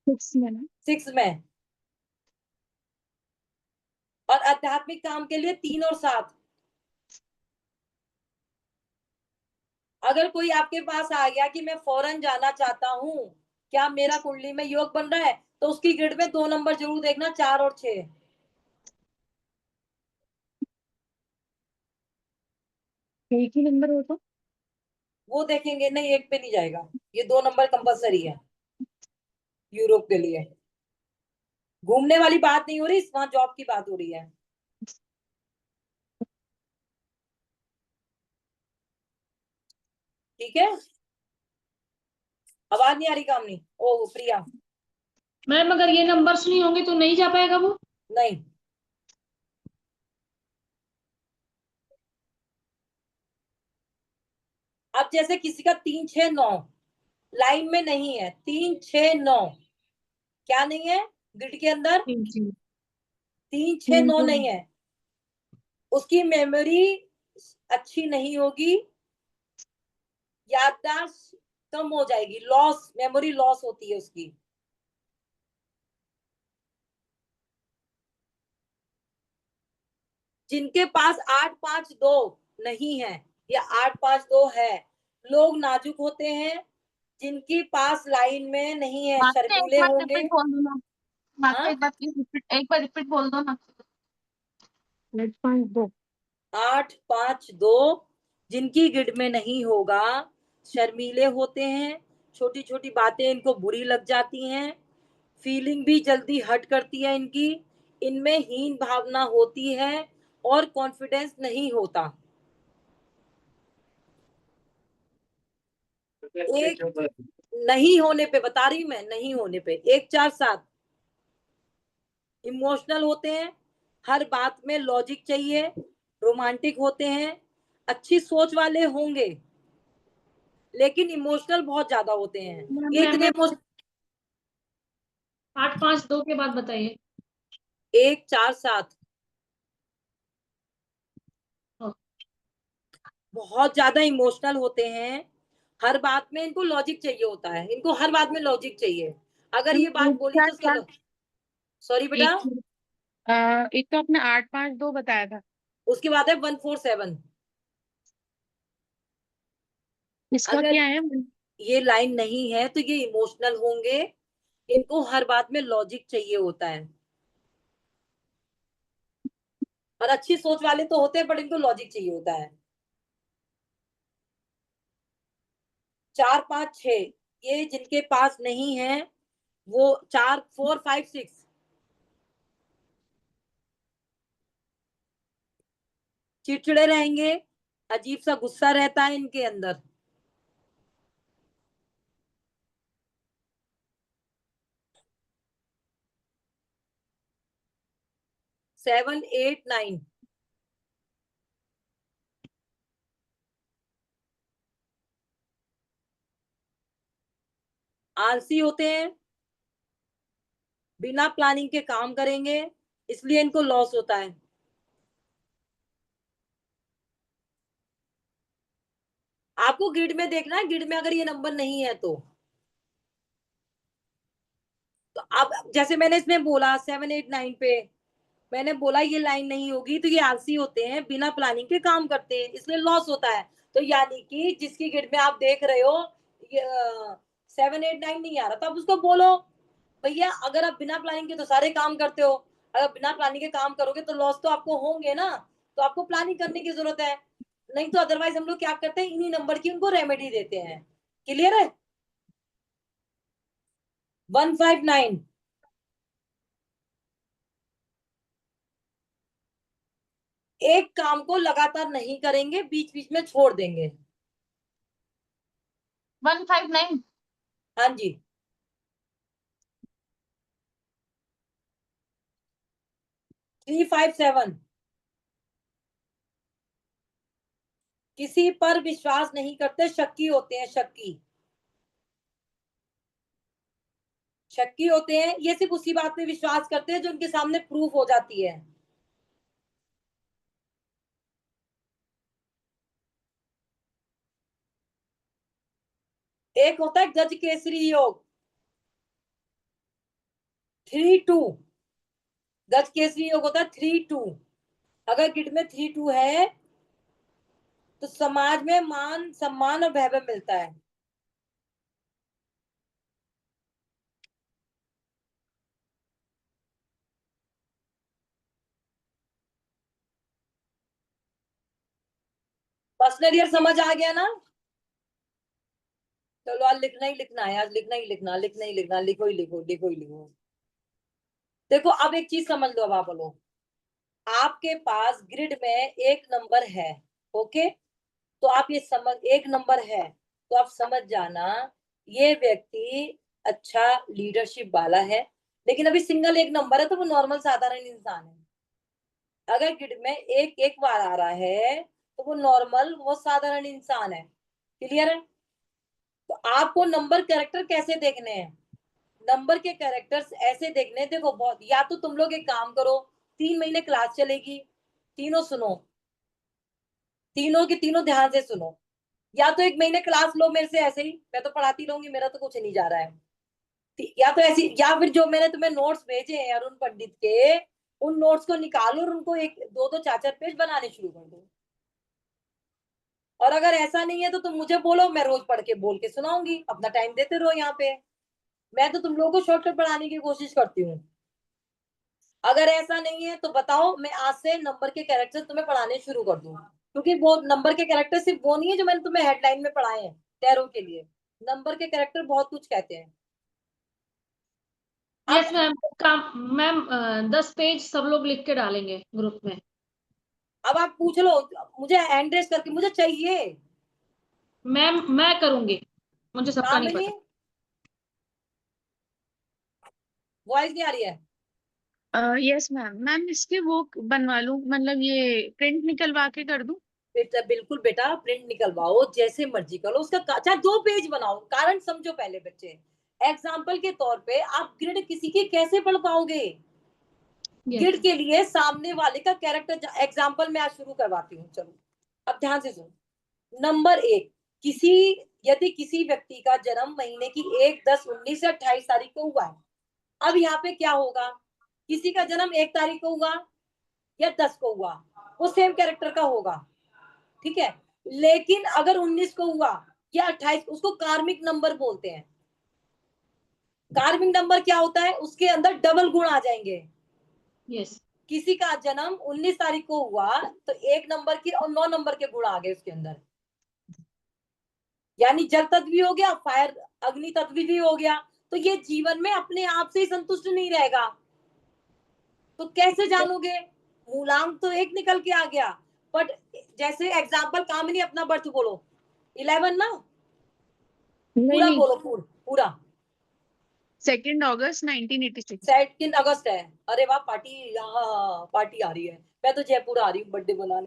6 में ना? 6 में। और आध्यात्मिक काम के लिए 3 और 7। अगर कोई आपके पास आ गया कि मैं फॉरेन जाना चाहता हूँ, क्या मेरा कुंडली में योग बन रहा है, तो उसकी ग्रिड में 2 नंबर जरूर देखना, 4 और 6। एक ही नंबर होता। वो देखेंगे नहीं, एक पे नहीं जाएगा, ये 2 नंबर कंपलसरी है यूरोप के लिए। घूमने वाली बात नहीं हो रही, वहां जॉब की बात हो रही है। ठीक है, आवाज नहीं आ रही काम नहीं। ओ प्रिया, मैम अगर ये नंबर्स नहीं होंगे तो नहीं जा पाएगा वो? नहीं, अब जैसे किसी का 3 6 9 लाइन में नहीं है, 3 6 9 क्या नहीं है ग्रिड के अंदर, जी 3 6 9 नहीं है, उसकी मेमोरी अच्छी नहीं होगी, याददाश्त कम हो जाएगी, लॉस, मेमोरी लॉस होती है उसकी। जिनके पास 8 5 2 नहीं है या 8 5 2 है, लोग नाजुक होते हैं। जिनकी पास लाइन में नहीं है, मास्टर एक शर्मीले बार होंगे। रिपीट बोल दो ना। मास्टर हाँ, एक बार प्लीज रिपीट, एक बार रिपीट बोल दो ना। 8 5 2। 8 5 2 जिनकी गिड में नहीं होगा, शर्मीले होते हैं, छोटी छोटी बातें इनको बुरी लग जाती हैं, फीलिंग भी जल्दी हट करती है इनकी, इनमें हीन भावना होती है और कॉन्फिडेंस नहीं होता। एक नहीं होने पे बता रही मैं, नहीं होने पे 1 4 7 इमोशनल होते हैं, हर बात में लॉजिक चाहिए, रोमांटिक होते हैं, अच्छी सोच वाले होंगे, लेकिन इमोशनल बहुत ज्यादा होते हैं। ये मैम इतने 8 5 2 के बाद बताइए। 1 4 7 बहुत ज्यादा इमोशनल होते हैं, हर बात में इनको लॉजिक चाहिए होता है, इनको हर बात में लॉजिक चाहिए। अगर ये बात एक बोली क्या तो क्या? उसका, सॉरी बेटा, एक एक तो आपने 8 5 2 बताया था। उसके बाद है 1 4 7। इसका अगर क्या है? ये लाइन नहीं है तो ये इमोशनल होंगे, इनको हर बात में लॉजिक चाहिए होता है, और अच्छी सोच वाले तो होते हैं बट इनको लॉजिक चाहिए होता है। 4 5 6 ये जिनके पास नहीं है, वो 4 4 5 6 चिड़चिड़े रहेंगे, अजीब सा गुस्सा रहता है इनके अंदर। 7 8 9 आलसी होते हैं, बिना प्लानिंग के काम करेंगे, इसलिए इनको लॉस होता है। आपको ग्रिड में देखना है, ग्रिड में अगर ये नंबर नहीं है तो अब जैसे मैंने इसमें बोला 7 8 9 पे मैंने बोला ये लाइन नहीं होगी, तो ये आलसी होते हैं, बिना प्लानिंग के काम करते हैं, इसलिए लॉस होता है। तो यानी कि जिसकी ग्रिड में आप देख रहे हो 7 8 9 नहीं आ रहा, तो आप उसको बोलो भैया, अगर आप बिना प्लानिंग के तो सारे काम करते हो, अगर बिना प्लानिंग के काम करोगे तो लॉस तो आपको होंगे ना, तो आपको प्लानिंग करने की जरूरत है। नहीं तो अदरवाइज हम लोग क्या करते हैं, इन्हीं नंबर की उनको रेमेडी देते हैं। क्लियर है? 1 5 9 एक काम को लगातार नहीं करेंगे, बीच बीच में छोड़ देंगे। 159। हाँ जी। 3 5 7 किसी पर विश्वास नहीं करते, शक्की होते हैं, शक्की शक्की होते हैं, ये सिर्फ उसी बात पे विश्वास करते हैं जो उनके सामने प्रूफ हो जाती है। एक होता है गज केसरी योग, 3 2 गज केसरी योग होता है 3-2। अगर गिड में 3-2 है तो समाज में मान सम्मान और वैभव मिलता है। पर्सनल ईयर समझ आ गया ना? चलो आज लिखना ही लिखना है, आज लिखना ही लिखना, लिखना ही लिखना, लिखो ही लिखो, लिखो ही लिखो। देखो अब एक चीज समझ लो, अब आप बोलो, आपके पास ग्रिड में एक नंबर है, ओके, तो आप ये समझ, एक नंबर है तो आप समझ जाना ये व्यक्ति अच्छा लीडरशिप वाला है। लेकिन अभी सिंगल एक नंबर है तो वो नॉर्मल साधारण इंसान है। अगर ग्रिड में एक एक बार आ रहा है तो वो नॉर्मल, वो साधारण इंसान है। क्लियर है? तो आपको नंबर कैरेक्टर कैसे देखने हैं? नंबर के कैरेक्टर्स ऐसे देखने हैं, देखो बहुत, या तो तुम लोग एक काम करो, 3 महीने क्लास चलेगी, तीनों सुनो, तीनों के तीनों ध्यान से सुनो, या तो 1 महीने क्लास लो मेरे से ऐसे ही, मैं तो पढ़ाती रहूंगी, मेरा तो कुछ नहीं जा रहा है, या तो ऐसी, या फिर जो मैंने तुम्हें नोट्स भेजे हैं अरुण पंडित के, उन नोट्स को निकालो और उनको एक दो दो चार चार पेज बनाने शुरू कर दो। और अगर ऐसा नहीं है तो तुम मुझे बोलो, मैं रोज पढ़ के बोल के सुनाऊंगी, अपना टाइम देते रहो यहाँ पे। मैं तो तुम लोगों को शॉर्टकट पढ़ाने की कोशिश करती हूँ। अगर ऐसा नहीं है तो बताओ, मैं आज से नंबर के कैरेक्टर तुम्हें पढ़ाने शुरू कर दूं, क्योंकि वो नंबर के कैरेक्टर सिर्फ वो नहीं है जो मैंने तुम्हें हेडलाइन में पढ़ाए हैं टैरो के लिए। नंबर के कैरेक्टर बहुत कुछ कहते हैं। यस अब मैम। काम मैम 10 पेज सब लोग लिख के डालेंगे ग्रुप में। अब आप पूछ लो मुझे, हैंड रेस करके मुझे चाहिए। मैम मैं करूंगी, मुझे सबका नहीं कामिनी, पता। वॉइस नहीं आ रही है? Yes ma'am. मैम इसके वो बनवा लूं, मतलब ये प्रिंट निकलवा के कर दूं? बेटा बिल्कुल बेटा, प्रिंट निकलवाओ, जैसे मर्जी करो, उसका चाहे 2 पेज बनाओ, कारण समझो पहले बच्चे। एग्जाम्पल के तौर पे आप ग्रिड किसी की कैसे पढ़ पाओगे? ग्रिड यस के लिए सामने वाले का कैरेक्टर, एग्जाम्पल मैं आज शुरू करवाती हूँ, चलो अब ध्यान से सुनो। नंबर 1, किसी, यदि किसी व्यक्ति का जन्म महीने की 1, 10, 19 या 28 तारीख को हुआ है, अब यहाँ पे क्या होगा? किसी का जन्म 1 तारीख को हुआ या 10 को हुआ, वो सेम कैरेक्टर का होगा, ठीक है। लेकिन अगर 19 को हुआ या 28, उसको कार्मिक नंबर बोलते हैं। कार्मिक नंबर क्या होता है? उसके अंदर डबल गुण आ जाएंगे। यस किसी का जन्म 19 तारीख को हुआ तो 1 नंबर के और 9 नंबर के गुण आ गए उसके अंदर, यानी जल तत्व भी हो गया, फायर अग्नि तत्व भी हो गया। तो ये जीवन में अपने आप से ही संतुष्ट नहीं रहेगा, तो कैसे जानोगे? मूलांक तो 1 निकल के आ गया, बट जैसे एग्जाम्पल, कामिनी अपना बर्थ बोलो, 11 ना, नहीं पूरा नहीं, बोलो, पूरा 2 अगस्त 1986। 2 अगस्त है। अरे वाह, पार्टी, यहाँ पार्टी आ रही है। मैं तो जयपुर आ रही हूँ बर्थडे मनाने।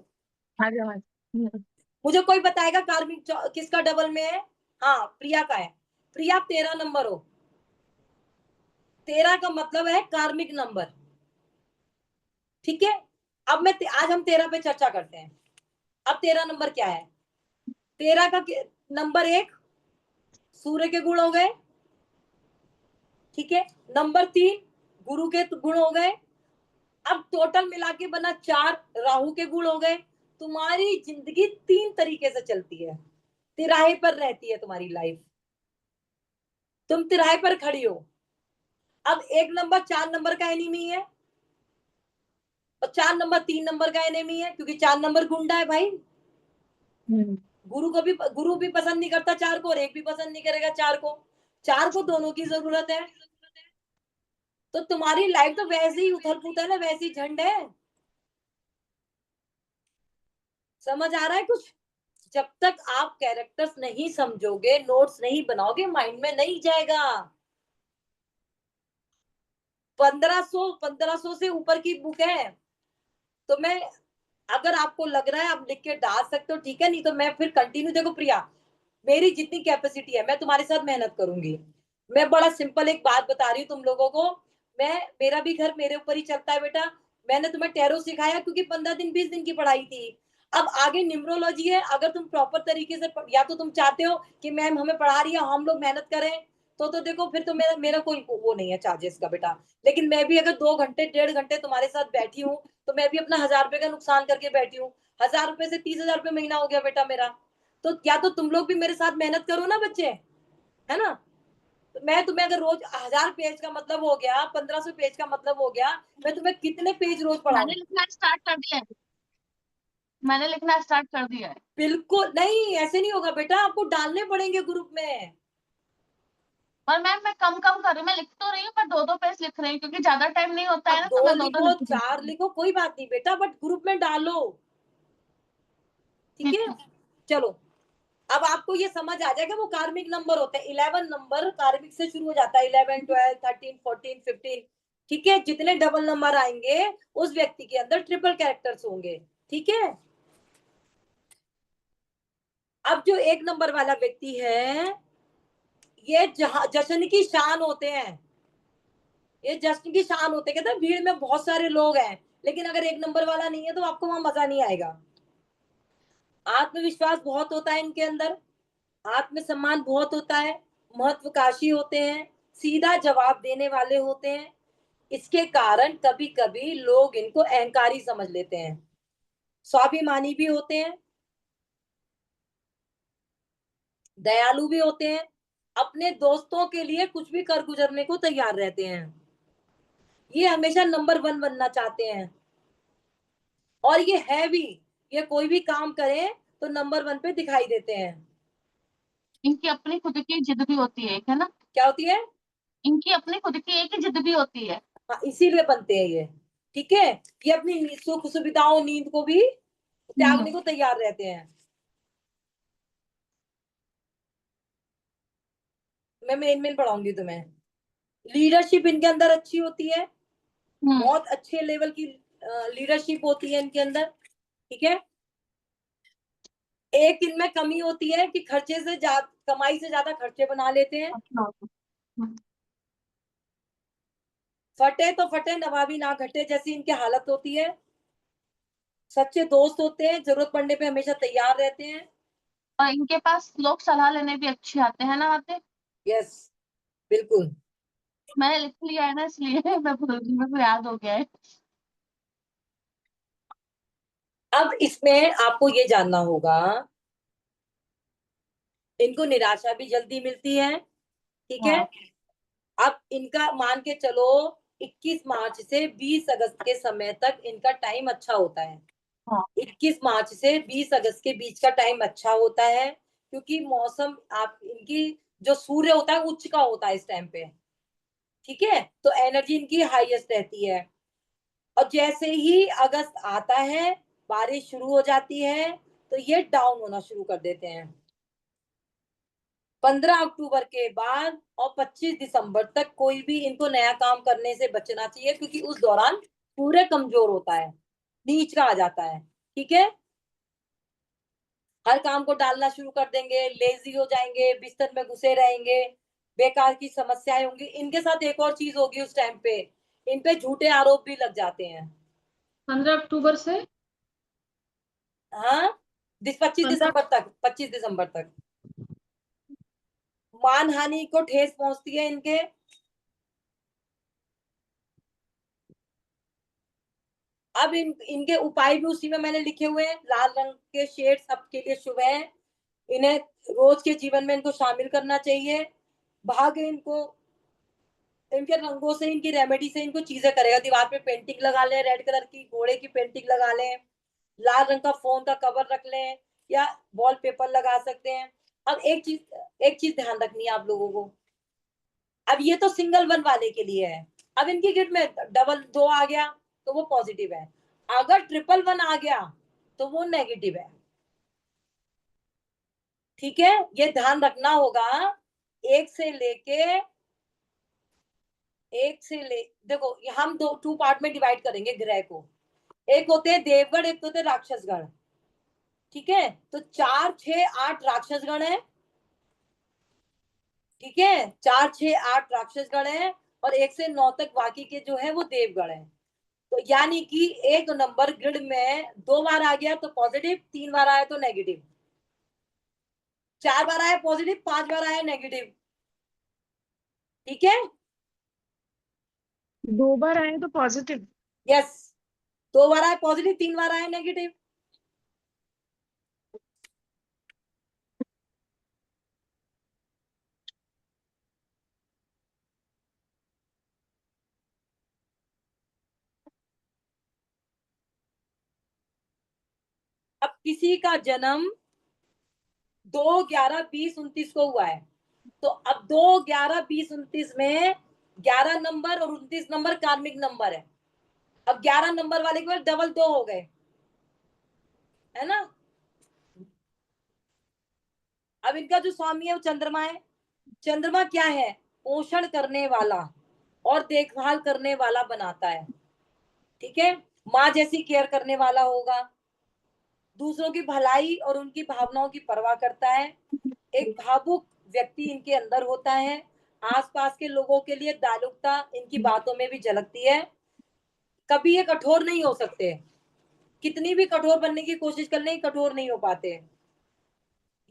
आ जाओ आ जाओ। मुझे कोई बताएगा कार्मिक किसका डबल में है? हाँ, प्रिया का है। प्रिया 13 नंबर हो, 13 का मतलब है कार्मिक नंबर, ठीक है। अब आज हम 13 पे चर्चा करते हैं। अब 13 नंबर क्या है? 13 का नंबर 1 सूर्य के गुण हो गए, ठीक है। नंबर 3 गुरु के गुण हो गए। अब टोटल मिला के बना 4 राहु के गुण हो गए। तुम्हारी जिंदगी 3 तरीके से चलती है, तिराहे पर रहती है तुम्हारी लाइफ, तुम तिराहे पर खड़ी हो। अब 1 नंबर 4 नंबर का एनिमी है और 4 नंबर 3 नंबर का एनिमी है, क्योंकि 4 नंबर गुंडा है भाई। हम्म। गुरु भी पसंद नहीं करता 4 को, और 1 भी पसंद नहीं करेगा 4 को। 4 को दोनों की जरूरत है। तो तुम्हारी लाइफ तो वैसे ही उथल पुथल है, वैसी झंड है। समझ आ रहा है कुछ? जब तक आप कैरेक्टर्स नहीं समझोगे, नोट्स नहीं बनाओगे, माइंड में नहीं जाएगा। 1500 से ऊपर की बुक है, तो मैं, अगर आपको लग रहा है आप लिख के डाल सकते हो, ठीक है, नहीं तो मैं फिर कंटिन्यू, देखो प्रिया, मेरी जितनी कैपेसिटी है मैं तुम्हारे साथ मेहनत करूंगी। मैं बड़ा सिंपल एक बात बता रही हूँ तुम लोगों को, मैं, मेरा भी घर मेरे ऊपर ही चलता है बेटा। मैंने तुम्हें टैरो सिखाया क्योंकि 15 दिन 20 दिन की पढ़ाई थी। अब आगे न्यूमरोलॉजी है, अगर तुम प्रॉपर तरीके से या तो तुम चाहते हो कि मैम हमें पढ़ा रही है हम लोग मेहनत करें, तो देखो फिर तो मेरा मेरा कोई वो नहीं है चार्जेस का बेटा। लेकिन मैं भी अगर 2 घंटे 1.5 घंटे तुम्हारे साथ बैठी हूँ तो मैं भी अपना 1000 रुपए का नुकसान करके बैठी हूँ। 1000 रुपए से 30,000 रुपए महीना हो गया बेटा मेरा। तो क्या तो तुम लोग भी मेरे साथ मेहनत करो ना बच्चे, है ना। तो मैं तुम्हें अगर रोज 1000 पेज का मतलब हो गया, 1500 पेज का मतलब हो गया, मैं तुम्हें कितने पेज रोज मैंने पढ़ाऊंगी। लिखना स्टार्ट कर दिया है, मैंने लिखना स्टार्ट कर दिया है। बिल्कुल नहीं, ऐसे नहीं होगा बेटा, आपको डालने पड़ेंगे ग्रुप में। और मैम मैं कम कम कर रही हूँ, मैं लिख तो रही हूँ पर 2-2 पेज लिख रही हूँ क्योंकि ज्यादा टाइम नहीं होता है अब ना, तो 2 मैं 2-2 लिखो लिख रही 4 हूँ। लिखो कोई बात नहीं बेटा, बट ग्रुप में डालो। ठीक ठीक है, है। चलो। अब आपको ये समझ आ जाएगा वो कार्मिक नंबर होते हैं। 11 नंबर कार्मिक से शुरू हो जाता है, 11 12 13 14 15। ठीक है, जितने डबल नंबर आएंगे उस व्यक्ति के अंदर ट्रिपल कैरेक्टर्स होंगे। ठीक है, अब जो 1 नंबर वाला व्यक्ति है, ये जश्न की शान होते हैं। ये जश्न की शान होते हैं, कहते हैं भीड़ में बहुत सारे लोग हैं, लेकिन अगर 1 नंबर वाला नहीं है तो आपको वहां मजा नहीं आएगा। आत्मविश्वास बहुत होता है इनके अंदर, आत्मसम्मान बहुत होता है, महत्वाकांक्षी होते हैं, सीधा जवाब देने वाले होते हैं। इसके कारण कभी कभी लोग इनको अहंकारी समझ लेते हैं। स्वाभिमानी भी होते हैं, दयालु भी होते हैं, अपने दोस्तों के लिए कुछ भी कर गुजरने को तैयार रहते हैं। ये हमेशा नंबर 1 बनना चाहते हैं, और ये है भी। ये कोई भी काम करें तो नंबर 1 पे दिखाई देते हैं। इनकी अपनी खुद की जिद भी होती है, एक है ना। क्या होती है? इनकी अपनी खुद की एक ही जिद भी होती है। हाँ, इसीलिए बनते हैं ये। ठीक है, ये अपनी सुख सुविधाओं नींद को भी त्यागने को तैयार रहते हैं। मैं मेन मेन पढ़ाऊंगी तुम्हें। लीडरशिप इनके अंदर अच्छी होती है, हम्म। बहुत अच्छे लेवल की लीडरशिप होती है इनके अंदर। ठीक है, एक इनमें कमी होती है कि खर्चे से ज्यादा, कमाई से ज्यादा खर्चे बना लेते हैं। अच्छा। फटे तो फटे, नवाबी ना घटे जैसी इनकी हालत होती है। सच्चे दोस्त होते हैं, जरूरत पड़ने पे हमेशा तैयार रहते हैं। और इनके पास लोग सलाह लेने भी अच्छे आते हैं ना, आते। यस, बिल्कुल। मैंने लिख लिया है ना, इसलिए मैं भूल गई, मेरे को याद हो गया है। अब इसमें आपको ये जानना होगा, इनको निराशा भी जल्दी मिलती है। ठीक है, हाँ। अब इनका मान के चलो 21 मार्च से 20 अगस्त के समय तक इनका टाइम अच्छा होता है। हाँ। 21 मार्च से 20 अगस्त के बीच का टाइम अच्छा होता है, क्योंकि मौसम आप इनकी जो सूर्य होता है उच्च का होता है इस टाइम पे। ठीक है, तो एनर्जी इनकी हाईएस्ट रहती है। और जैसे ही अगस्त आता है, बारिश शुरू हो जाती है, तो ये डाउन होना शुरू कर देते हैं। 15 अक्टूबर के बाद और 25 दिसंबर तक कोई भी इनको नया काम करने से बचना चाहिए, क्योंकि उस दौरान सूर्य कमजोर होता है, नीच का आ जाता है। ठीक है, हर काम को डालना शुरू कर देंगे, लेजी हो जाएंगे, बिस्तर में घुसे रहेंगे, बेकार की समस्याएं होंगी। इनके साथ एक और चीज होगी उस टाइम पे, इन पे झूठे आरोप भी लग जाते हैं। 15 अक्टूबर से हाँ, 25 15। दिसंबर तक, 25 दिसंबर तक मान हानि को ठेस पहुंचती है इनके। अब इनके उपाय भी उसी में मैंने लिखे हुए हैं। लाल रंग के शेड सबके लिए शुभ है, इन्हें रोज के जीवन में इनको शामिल करना चाहिए। भाग्य इनको इनके रंगों से, इनकी रेमेडी से इनको चीजें करेगा। दीवार पे पेंटिंग लगा लें, रेड कलर की घोड़े की पेंटिंग लगा लें, लाल रंग का फोन का कवर रख लें, या वॉल पेपर लगा सकते हैं। अब एक चीज ध्यान रखनी है आप लोगों को। अब ये तो सिंगल 1 वाले के लिए है। अब इनकी गिट में डबल 2 आ गया तो वो पॉजिटिव है, अगर ट्रिपल 1 आ गया तो वो नेगेटिव है। ठीक है, ये ध्यान रखना होगा। एक से लेके एक से ले देखो, हम 2 पार्ट में डिवाइड करेंगे ग्रह को। एक होते हैं देवगण, एक होते हैं राक्षसगण। ठीक है, तो 4 6 8 राक्षसगण है। ठीक है, 4 6 8 राक्षसगण है, और 1 से 9 तक बाकी के जो है वो देवगण है। तो यानी कि एक नंबर ग्रिड में 2 बार आ गया तो पॉजिटिव, 3 बार आया तो नेगेटिव, 4 बार आया पॉजिटिव, 5 बार आया नेगेटिव। ठीक है, 2 बार आए तो पॉजिटिव। यस, 2 बार आए पॉजिटिव, 3 बार आए नेगेटिव। अब किसी का जन्म 2/11/2029 को हुआ है, तो अब 2/11/2029 में 11 नंबर और 29 नंबर कार्मिक नंबर है। अब 11 नंबर वाले के बाद डबल 2 हो गए, है ना। अब इनका जो स्वामी है वो चंद्रमा है। चंद्रमा क्या है, पोषण करने वाला और देखभाल करने वाला बनाता है, ठीक है। माँ जैसी केयर करने वाला होगा, दूसरों की भलाई और उनकी भावनाओं की परवाह करता है। एक भावुक व्यक्ति इनके अंदर होता है। आसपास के लोगों के लिए दयालुता इनकी बातों में भी झलकती है। कभी ये कठोर नहीं हो सकते, कितनी भी कठोर बनने की कोशिश कर लें कठोर नहीं हो पाते।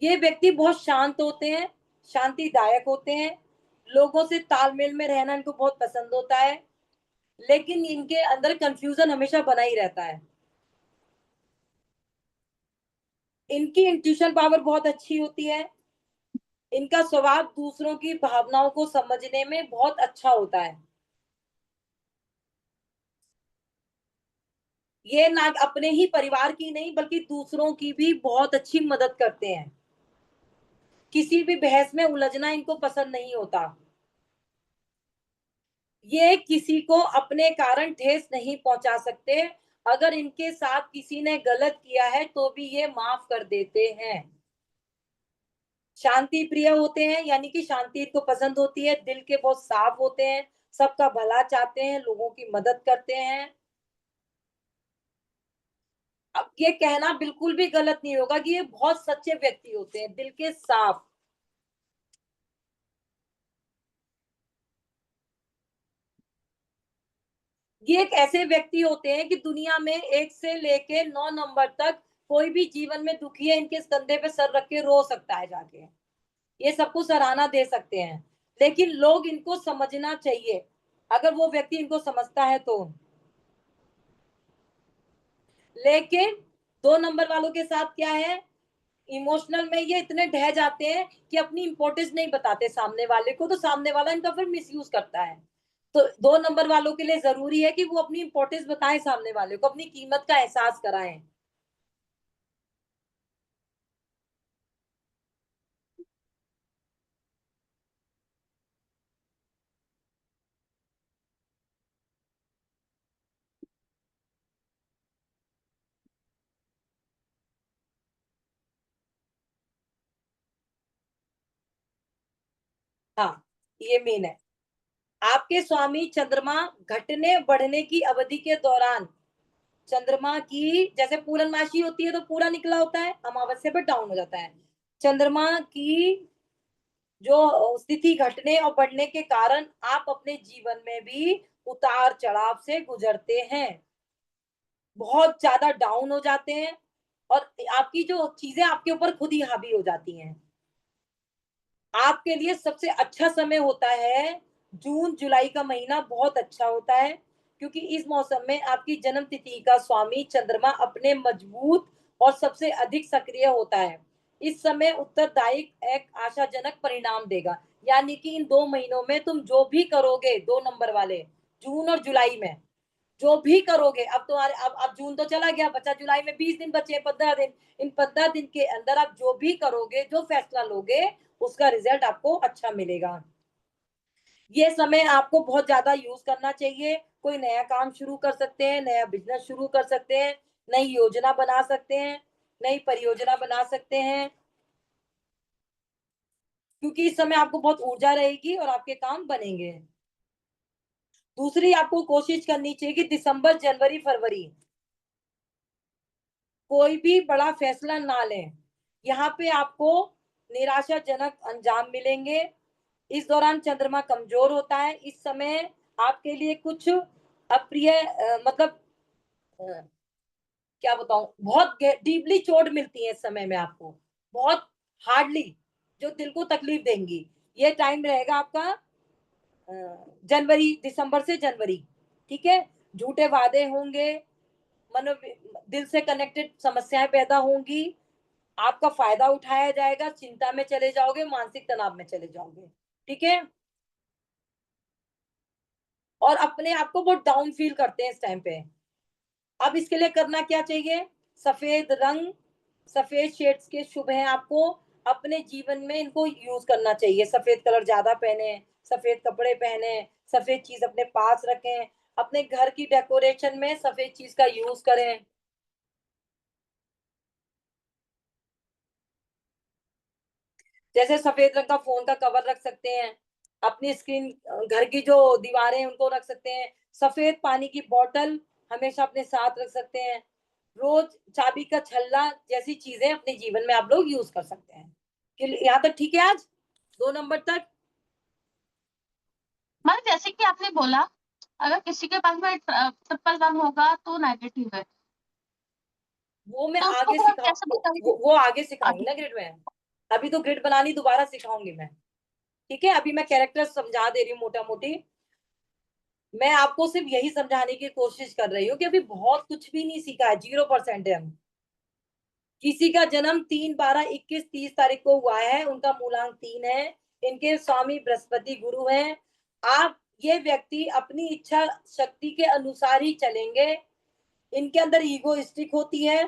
ये व्यक्ति बहुत शांत होते हैं, शांतिदायक होते हैं, लोगों से तालमेल में रहना इनको बहुत पसंद होता है, लेकिन इनके अंदर कंफ्यूजन हमेशा बना ही रहता है। इनकी इंट्यूशन पावर बहुत अच्छी होती है। इनका स्वभाव दूसरों की भावनाओं को समझने में बहुत अच्छा होता है। ये ना अपने ही परिवार की नहीं बल्कि दूसरों की भी बहुत अच्छी मदद करते हैं। किसी भी बहस में उलझना इनको पसंद नहीं होता। ये किसी को अपने कारण ठेस नहीं पहुंचा सकते। अगर इनके साथ किसी ने गलत किया है तो भी ये माफ कर देते हैं। शांति प्रिय होते हैं, यानी कि शांति इनको पसंद होती है। दिल के बहुत साफ होते हैं, सबका भला चाहते हैं, लोगों की मदद करते हैं। अब ये कहना बिल्कुल भी गलत नहीं होगा कि ये बहुत सच्चे व्यक्ति होते हैं, दिल के साफ। ये एक ऐसे व्यक्ति होते हैं कि दुनिया में 1 से लेके 9 नंबर तक कोई भी जीवन में दुखी है, इनके कंधे पे सर रख के रो सकता है जाके, ये सबको सराहना दे सकते हैं। लेकिन लोग इनको समझना चाहिए, अगर वो व्यक्ति इनको समझता है तो। लेकिन 2 नंबर वालों के साथ क्या है, इमोशनल में ये इतने ढह जाते हैं कि अपनी इंपॉर्टेंस नहीं बताते सामने वाले को, तो सामने वाला इनका फिर मिसयूज करता है। तो 2 नंबर वालों के लिए जरूरी है कि वो अपनी इंपॉर्टेंस बताएं, सामने वाले को अपनी कीमत का एहसास कराएं। हाँ, ये मेन है। आपके स्वामी चंद्रमा घटने बढ़ने की अवधि के दौरान, चंद्रमा की जैसे पूर्णमासी होती है तो पूरा निकला होता है, अमावस्या पर डाउन हो जाता है। चंद्रमा की जो स्थिति घटने और बढ़ने के कारण आप अपने जीवन में भी उतार चढ़ाव से गुजरते हैं, बहुत ज्यादा डाउन हो जाते हैं, और आपकी जो चीजें आपके ऊपर खुद ही हावी हो जाती हैं। आपके लिए सबसे अच्छा समय होता है जून जुलाई का महीना, बहुत अच्छा होता है, क्योंकि इस मौसम में आपकी जन्म तिथि का स्वामी चंद्रमा अपने मजबूत और सबसे अधिक सक्रिय होता है। इस समय उत्तरदायी एक आशाजनक परिणाम देगा, यानी कि इन 2 महीनों में तुम जो भी करोगे, 2 नंबर वाले, जून और जुलाई में जो भी करोगे, अब तुम्हारे अब जून तो चला गया, बचा जुलाई में 20 दिन बचे, 15 दिन। इन 15 दिन के अंदर आप जो भी करोगे, जो फैसला लोगे, उसका रिजल्ट आपको अच्छा मिलेगा। ये समय आपको बहुत ज्यादा यूज करना चाहिए। कोई नया काम शुरू कर सकते हैं, नया बिजनेस शुरू कर सकते हैं, नई योजना बना सकते हैं, नई परियोजना बना सकते हैं, क्योंकि इस समय आपको बहुत ऊर्जा रहेगी और आपके काम बनेंगे। दूसरी आपको कोशिश करनी चाहिए कि दिसंबर जनवरी फरवरी कोई भी बड़ा फैसला ना लें, यहाँ पे आपको निराशाजनक अंजाम मिलेंगे। इस दौरान चंद्रमा कमजोर होता है। इस समय आपके लिए कुछ अप्रिय मतलब क्या बताऊं, बहुत डीपली चोट मिलती है इस समय में आपको, बहुत हार्डली, जो दिल को तकलीफ देंगी। ये टाइम रहेगा आपका जनवरी, दिसंबर से जनवरी, ठीक है। झूठे वादे होंगे, मनो दिल से कनेक्टेड समस्याएं पैदा होंगी, आपका फायदा उठाया जाएगा, चिंता में चले जाओगे, मानसिक तनाव में चले जाओगे, ठीक है। और अपने आप को बहुत डाउन फील करते हैं इस टाइम पे। अब इसके लिए करना क्या चाहिए? सफेद रंग, सफेद शेड्स के शुभ हैं आपको, अपने जीवन में इनको यूज करना चाहिए। सफेद कलर ज्यादा पहने, सफेद कपड़े पहने, सफेद चीज अपने पास रखें, अपने घर की डेकोरेशन में सफेद चीज का यूज करें। जैसे सफेद रंग का फोन का कवर रख सकते हैं, अपनी स्क्रीन, घर की जो दीवारें हैं उनको रख सकते हैं। सफेद पानी की बोतल हमेशा अपने साथ रख सकते हैं। रोज चाबी का छल्ला जैसी चीजें अपने जीवन में आप लोग यूज कर सकते हैं। यहाँ तक ठीक है? आज 2 नंबर तक। मतलब जैसे कि आपने बोला, अगर किसी के पास में ट्रिपल वन होगा तो नेगेटिव है, वो मैं तो उसको आगे फिर हम कैसे बताएंगे? वो आगे सिखाऊंगी आगे। ना ग्रिड में। अभी तो ग्रिड बनानी दोबारा सिखाऊंगी मैं, ठीक है। अभी मैं कैरेक्टर समझा दे रही हूँ मोटा मोटी। मैं आपको सिर्फ यही समझाने की कोशिश कर रही हूँ कि अभी बहुत कुछ भी नहीं सीखा है, 0% है हम। किसी का जन्म 3, 12, 21, 30 तारीख को हुआ है, उनका मूलांक 3 है, इनके स्वामी बृहस्पति गुरु हैं। आप ये व्यक्ति अपनी इच्छा शक्ति के अनुसार ही चलेंगे। इनके अंदर ईगोइस्टिक होती है,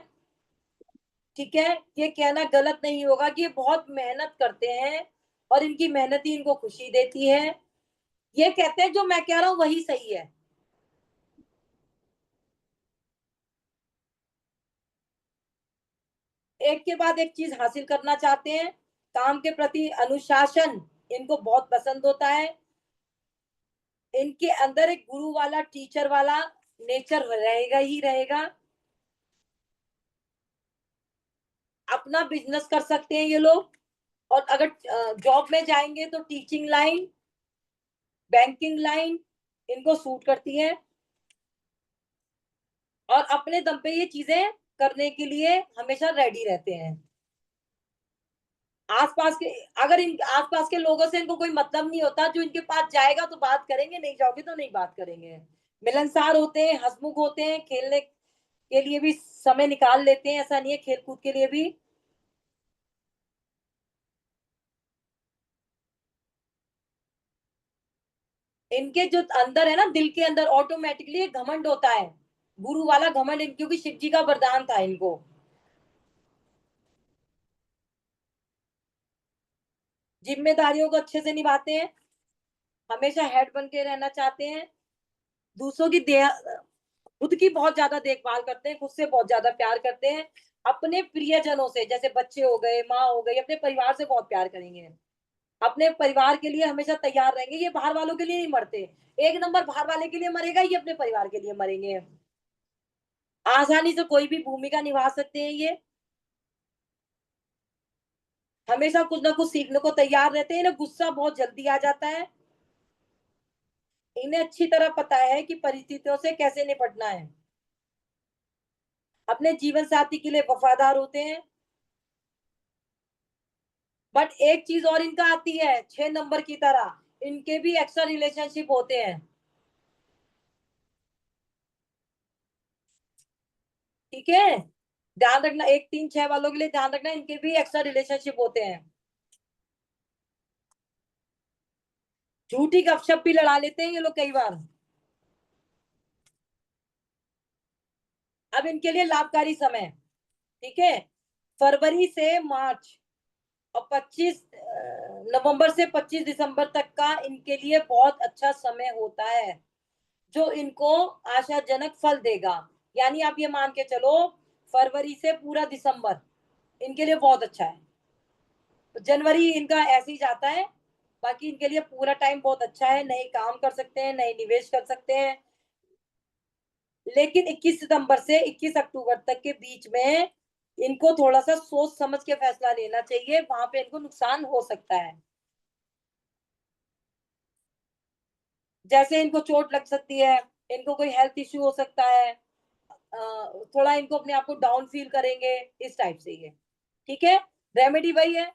ठीक है। ये कहना गलत नहीं होगा कि ये बहुत मेहनत करते हैं और इनकी मेहनत ही इनको खुशी देती है। ये कहते हैं जो मैं कह रहा हूं वही सही है। एक के बाद एक चीज हासिल करना चाहते हैं, काम के प्रति अनुशासन इनको बहुत पसंद होता है। इनके अंदर एक गुरु वाला, टीचर वाला नेचर रहेगा ही रहेगा। अपना बिजनेस कर सकते हैं ये लोग, और अगर जॉब में जाएंगे तो टीचिंग लाइन, बैंकिंग लाइन इनको सूट करती है। और अपने दम पे ये चीजें करने के लिए हमेशा रेडी रहते हैं। आसपास के, अगर इन आसपास के लोगों से इनको कोई मतलब नहीं होता, जो इनके पास जाएगा तो बात करेंगे, नहीं जाओगे तो नहीं बात करेंगे। मिलनसार होते हैं, हंसमुख होते हैं, खेलने के लिए भी समय निकाल लेते हैं, ऐसा नहीं है, खेल कूद के लिए भी। इनके जो अंदर है ना, दिल के अंदर ऑटोमेटिकली घमंड होता है, गुरु वाला घमंड, क्योंकि शिव जी का वरदान था इनको। जिम्मेदारियों को अच्छे से निभाते हैं, हमेशा हेड बन के रहना चाहते हैं, दूसरों की खुद की बहुत ज्यादा देखभाल करते हैं, खुद से बहुत ज्यादा प्यार करते हैं। अपने प्रियजनों से, जैसे बच्चे हो गए, माँ हो गई, अपने परिवार से बहुत प्यार करेंगे। अपने परिवार के लिए हमेशा तैयार रहेंगे। ये बाहर वालों के लिए नहीं मरते, एक नंबर बाहर वाले के लिए मरेगा, ये अपने परिवार के लिए मरेंगे। आसानी से कोई भी भूमिका निभा सकते हैं ये, हमेशा कुछ ना कुछ सीखने को तैयार रहते हैं। इन्हें गुस्सा बहुत जल्दी आ जाता है। इन्हें अच्छी तरह पता है कि परिस्थितियों से कैसे निपटना है। अपने जीवन साथी के लिए वफादार होते हैं। बट एक चीज और इनका आती है, 6 नंबर की तरह इनके भी एक्स्ट्रा रिलेशनशिप होते हैं, ठीक है। ध्यान रखना, 1, 3, 6 वालों के लिए ध्यान रखना, इनके भी एक्स्ट्रा रिलेशनशिप होते हैं। झूठी गपशप भी लड़ा लेते हैं ये लोग कई बार। अब इनके लिए लाभकारी समय, ठीक है, फरवरी से मार्च और 25 नवंबर से 25 दिसंबर तक का इनके लिए बहुत अच्छा समय होता है, जो इनको आशाजनक फल देगा। यानी आप ये मान के चलो, फरवरी से पूरा दिसंबर इनके लिए बहुत अच्छा है। जनवरी इनका ऐसे ही जाता है, बाकी इनके लिए पूरा टाइम बहुत अच्छा है, नए काम कर सकते हैं, नए निवेश कर सकते हैं। लेकिन 21 सितंबर से 21 अक्टूबर तक के बीच में इनको थोड़ा सा सोच समझ के फैसला लेना चाहिए, वहां पे इनको नुकसान हो सकता है। जैसे इनको चोट लग सकती है, इनको कोई हेल्थ इश्यू हो सकता है, थोड़ा इनको अपने आप को डाउन फील करेंगे, इस टाइप से ये, ठीक है। रेमेडी वही है,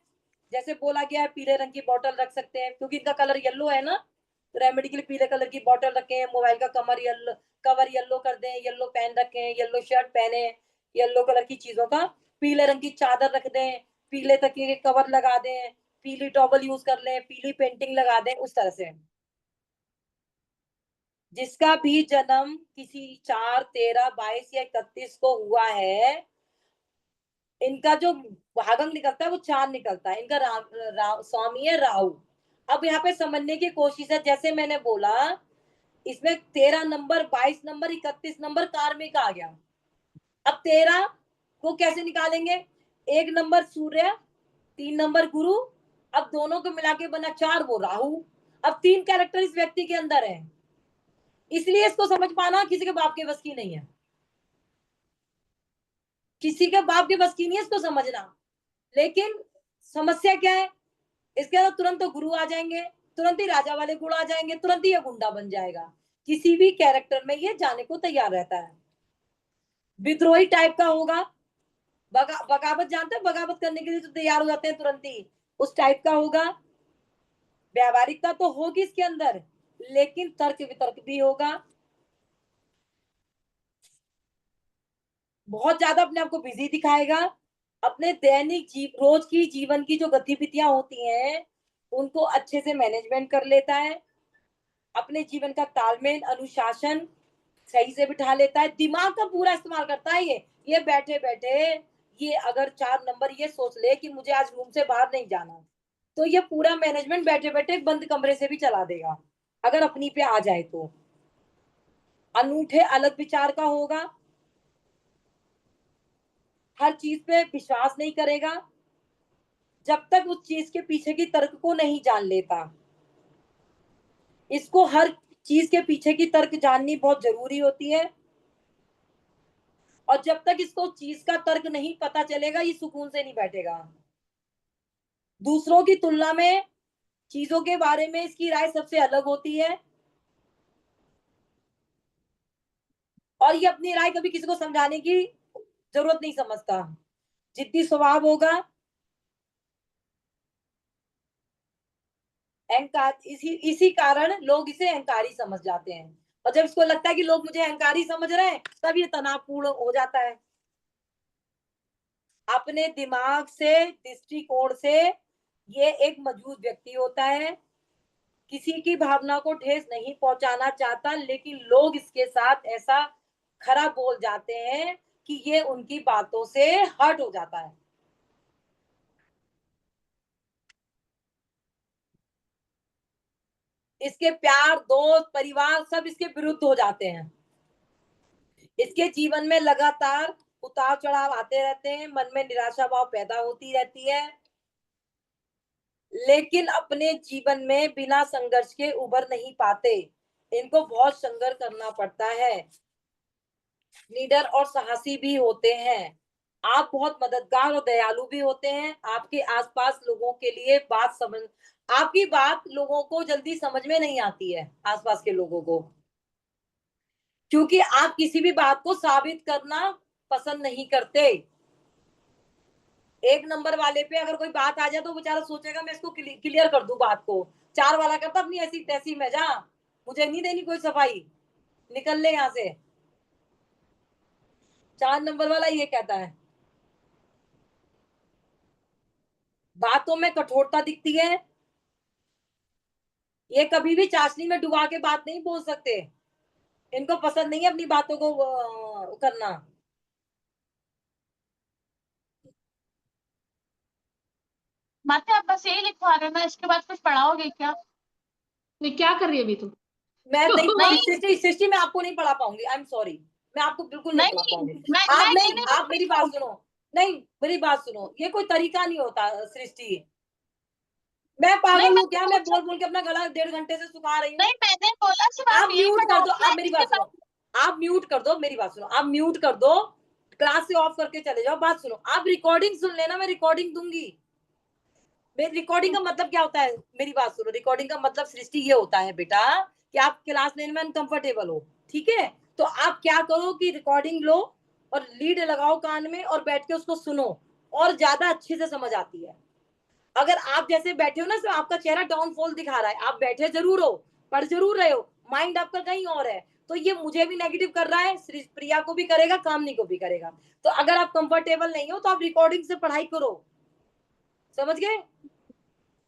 जैसे बोला गया है, पीले रंग की बोतल रख सकते हैं, क्योंकि इनका कलर येलो है ना, तो रेमेडी के लिए पीले कलर की बॉटल रखे हैं, मोबाइल का कवर येलो कर दें, येलो पेन रखे हैं, येलो शर्ट पहने, येलो कलर की चीजों का, पीले रंग की चादर रख दें, पीले तकिए के कवर लगा दें, पीली टॉवल यूज कर लें, पीली पेंटिंग लगा दें, उस तरह से। जिसका भी जन्म किसी 4, 13, 22 या 31 को हुआ है, इनका जो भागंग निकलता है वो 4 निकलता है। इनका स्वामी है राहु। अब यहाँ पे समझने की कोशिश है, जैसे मैंने बोला इसमें 13 नंबर, 22 नंबर, 31 नंबर कार्मिक आ गया। अब 13 को कैसे निकालेंगे? 1 नंबर सूर्य, 3 नंबर गुरु, अब दोनों को मिला के बना 4, वो राहु। अब 3 कैरेक्टर इस व्यक्ति के अंदर है, इसलिए इसको समझ पाना किसी के बाप के बस की नहीं है, किसी के बाप के बस की नहीं है इसको समझना। लेकिन समस्या क्या है, इसके अंदर तुरंत तो गुरु आ जाएंगे, तुरंत ही राजा वाले गुण आ जाएंगे, तुरंत ही ये गुंडा बन जाएगा। किसी भी कैरेक्टर में ये जाने को तैयार रहता है। विद्रोही टाइप का होगा, बगावत जानते हैं, बगावत करने के लिए तो तैयार हो जाते हैं तुरंत ही, उस टाइप का होगा। व्यावहारिकता तो होगी इसके अंदर, लेकिन तर्क वितर्क भी होगा। बहुत ज्यादा अपने आप को बिजी दिखाएगा। अपने दैनिक रोज की जीवन की जो गतिविधियां होती हैं उनको अच्छे से मैनेजमेंट कर लेता है। अपने जीवन का तालमेल, अनुशासन सही से बिठा लेता है। दिमाग का पूरा इस्तेमाल करता है ये बैठे बैठे ये अगर 4 नंबर ये सोच ले कि मुझे आज रूम से बाहर नहीं जाना, तो ये पूरा मैनेजमेंट बैठे बैठे बंद कमरे से भी चला देगा, अगर अपनी पे आ जाए तो। अनूठे अलग विचार का होगा, हर चीज पे विश्वास नहीं करेगा जब तक उस चीज के पीछे की तर्क को नहीं जान लेता। इसको हर चीज के पीछे की तर्क जाननी बहुत जरूरी होती है, और जब तक इसको चीज का तर्क नहीं पता चलेगा ये सुकून से नहीं बैठेगा। दूसरों की तुलना में चीजों के बारे में इसकी राय सबसे अलग होती है, और ये अपनी राय कभी किसी को समझाने की जरूरत नहीं समझता। जिद्दी स्वभाव होगा, अहंकार, इसी कारण लोग इसे अहंकारी समझ जाते हैं, और जब इसको लगता है कि लोग मुझे अहंकारी समझ रहे हैं तब ये तनावपूर्ण हो जाता है। अपने दिमाग से, दृष्टिकोण से ये एक मजबूत व्यक्ति होता है, किसी की भावना को ठेस नहीं पहुंचाना चाहता, लेकिन लोग इसके साथ ऐसा खरा बोल जाते हैं कि ये उनकी बातों से हर्ट हो जाता है। इसके प्यार, दोस्त, परिवार सब इसके विरुद्ध हो जाते हैं। इसके जीवन में लगातार उतार चढ़ाव आते रहते हैं, मन में निराशा भाव पैदा होती रहती है, लेकिन अपने जीवन में बिना संघर्ष के उबर नहीं पाते। इनको बहुत संघर्ष करना पड़ता है। निडर और साहसी भी होते हैं। आप बहुत मददगार और दयालु भी होते हैं। आपके आसपास लोगों के लिए आपकी बात लोगों को जल्दी समझ में नहीं आती है, आसपास के लोगों को, क्योंकि आप किसी भी बात को साबित करना पसंद नहीं करते। 1 नंबर वाले पे अगर कोई बात आ जाए तो बेचारा सोचेगा मैं इसको क्लियर कर दूं बात को। 4 वाला कहता अपनी ऐसी तैसी में जा, मुझे नहीं देनी कोई सफाई, निकल ले यहां से। 4 नंबर वाला ये कहता है। बातों में कठोरता दिखती है, ये कभी भी चाशनी में डुबा के बात नहीं बोल सकते, इनको पसंद नहीं है अपनी बातों को करना। माते आप बस यही लिखवा रहे हो ना, इसके बाद कुछ पढ़ाओगे क्या? नहीं, क्या कर रही है अभी तू? मैं नहीं नहीं। सृष्टि मैं आपको नहीं पढ़ा पाऊंगी, आई एम सॉरी, मैं आपको बिल्कुल नहीं पढ़ा पाऊंगी। आप नहीं, आप मेरी बात सुनो, नहीं मेरी बात सुनो, ये कोई तरीका नहीं होता सृष्टि। मैं पागल हूँ क्या? मैं बोल बोल के अपना गला 1.5 घंटे से सुखा रही हूँ। नहीं, मैंने बोला सिर्फ आप आप यही म्यूट कर दो, बताओगे आप मेरी बात सुनो, आप म्यूट कर दो, मेरी बात सुनो, आप म्यूट कर दो, क्लास से ऑफ करके चले जाओ। बात सुनो, आप रिकॉर्डिंग सुन लेना, मैं रिकॉर्डिंग दूंगी। मेरी रिकॉर्डिंग का मतलब क्या होता है? मेरी बात सुनो, रिकॉर्डिंग का मतलब सृष्टि ये होता है बेटा कि आप क्लास लेने में अनकंफर्टेबल हो, ठीक है, तो आप क्या करो कि रिकॉर्डिंग लो और लीड लगाओ कान में और बैठ के उसको सुनो, और ज्यादा अच्छे से समझ आती है। अगर आप जैसे बैठे हो ना, तो आपका चेहरा डाउनफॉल दिखा रहा है, आप बैठे जरूर हो पढ़ जरूर रहे हो, माइंड आपका कहीं और है। तो ये मुझे भी नेगेटिव कर रहा है, प्रिया को भी करेगा, कामनी को भी करेगा। तो अगर आप कंफर्टेबल नहीं हो तो आप रिकॉर्डिंग से पढ़ाई करो, समझ गए?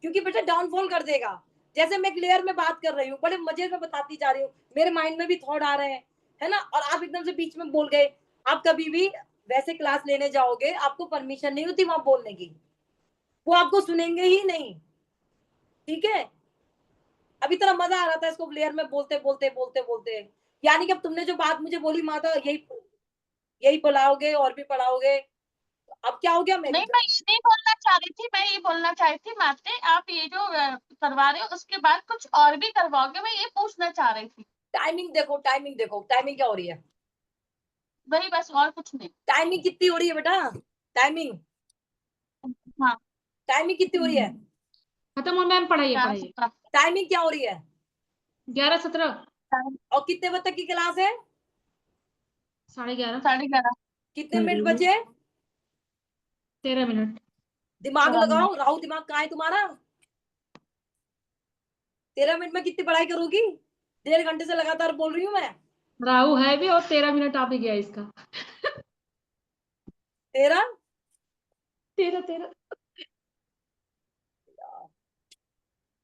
क्योंकि बेटा डाउनफॉल कर देगा। जैसे मैं क्लियर में बात कर रही हूँ, बड़े मजे में बताती जा रही हूँ, मेरे माइंड में भी थॉट आ रहे हैं, है ना, और आप एकदम से बीच में बोल गए। आप कभी भी वैसे क्लास लेने जाओगे, आपको परमिशन नहीं होती वहां बोलने की, वो आपको सुनेंगे ही नहीं, ठीक है? अभी तरह मजा आ रहा था इसको क्लियर में बोलते बोलते बोलते बोलते। यानी कि अब तुमने जो बात मुझे बोली माता, यही पढ़ाओगे और भी पढ़ाओगे? अब क्या हो गया? मैं नहीं, मैं ये नहीं बोलना चाह रही थी, मैं ये बोलना चाह रही थी माते, आप ये जो करवा रहे हो उसके बाद कुछ और भी करवाओगे, मैं ये पूछना चाह रही थी। टाइमिंग देखो, टाइमिंग देखो, टाइमिंग क्या हो रही है? वही बस, और कुछ नहीं। टाइमिंग कितनी हो रही है बेटा? टाइमिंग हाँ, टाइमिंग कितनी हो रही है? खत्म हो मैम, पढ़ाइए 11, पढ़ाइए। 17। टाइमिंग क्या हो रही है? 11-17, और कितने बजे तक की क्लास है? 11:30, 11:30। कितने मिनट बचे? 13 मिनट। दिमाग लगाओ, राहु दिमाग कहाँ है तुम्हारा? 13 मिनट में कितनी पढ़ाई करोगी? 1.5 घंटे से लगातार बोल रही हूँ मैं। राहु है भी और 13 मिनट आ भी गया इसका। 13 13।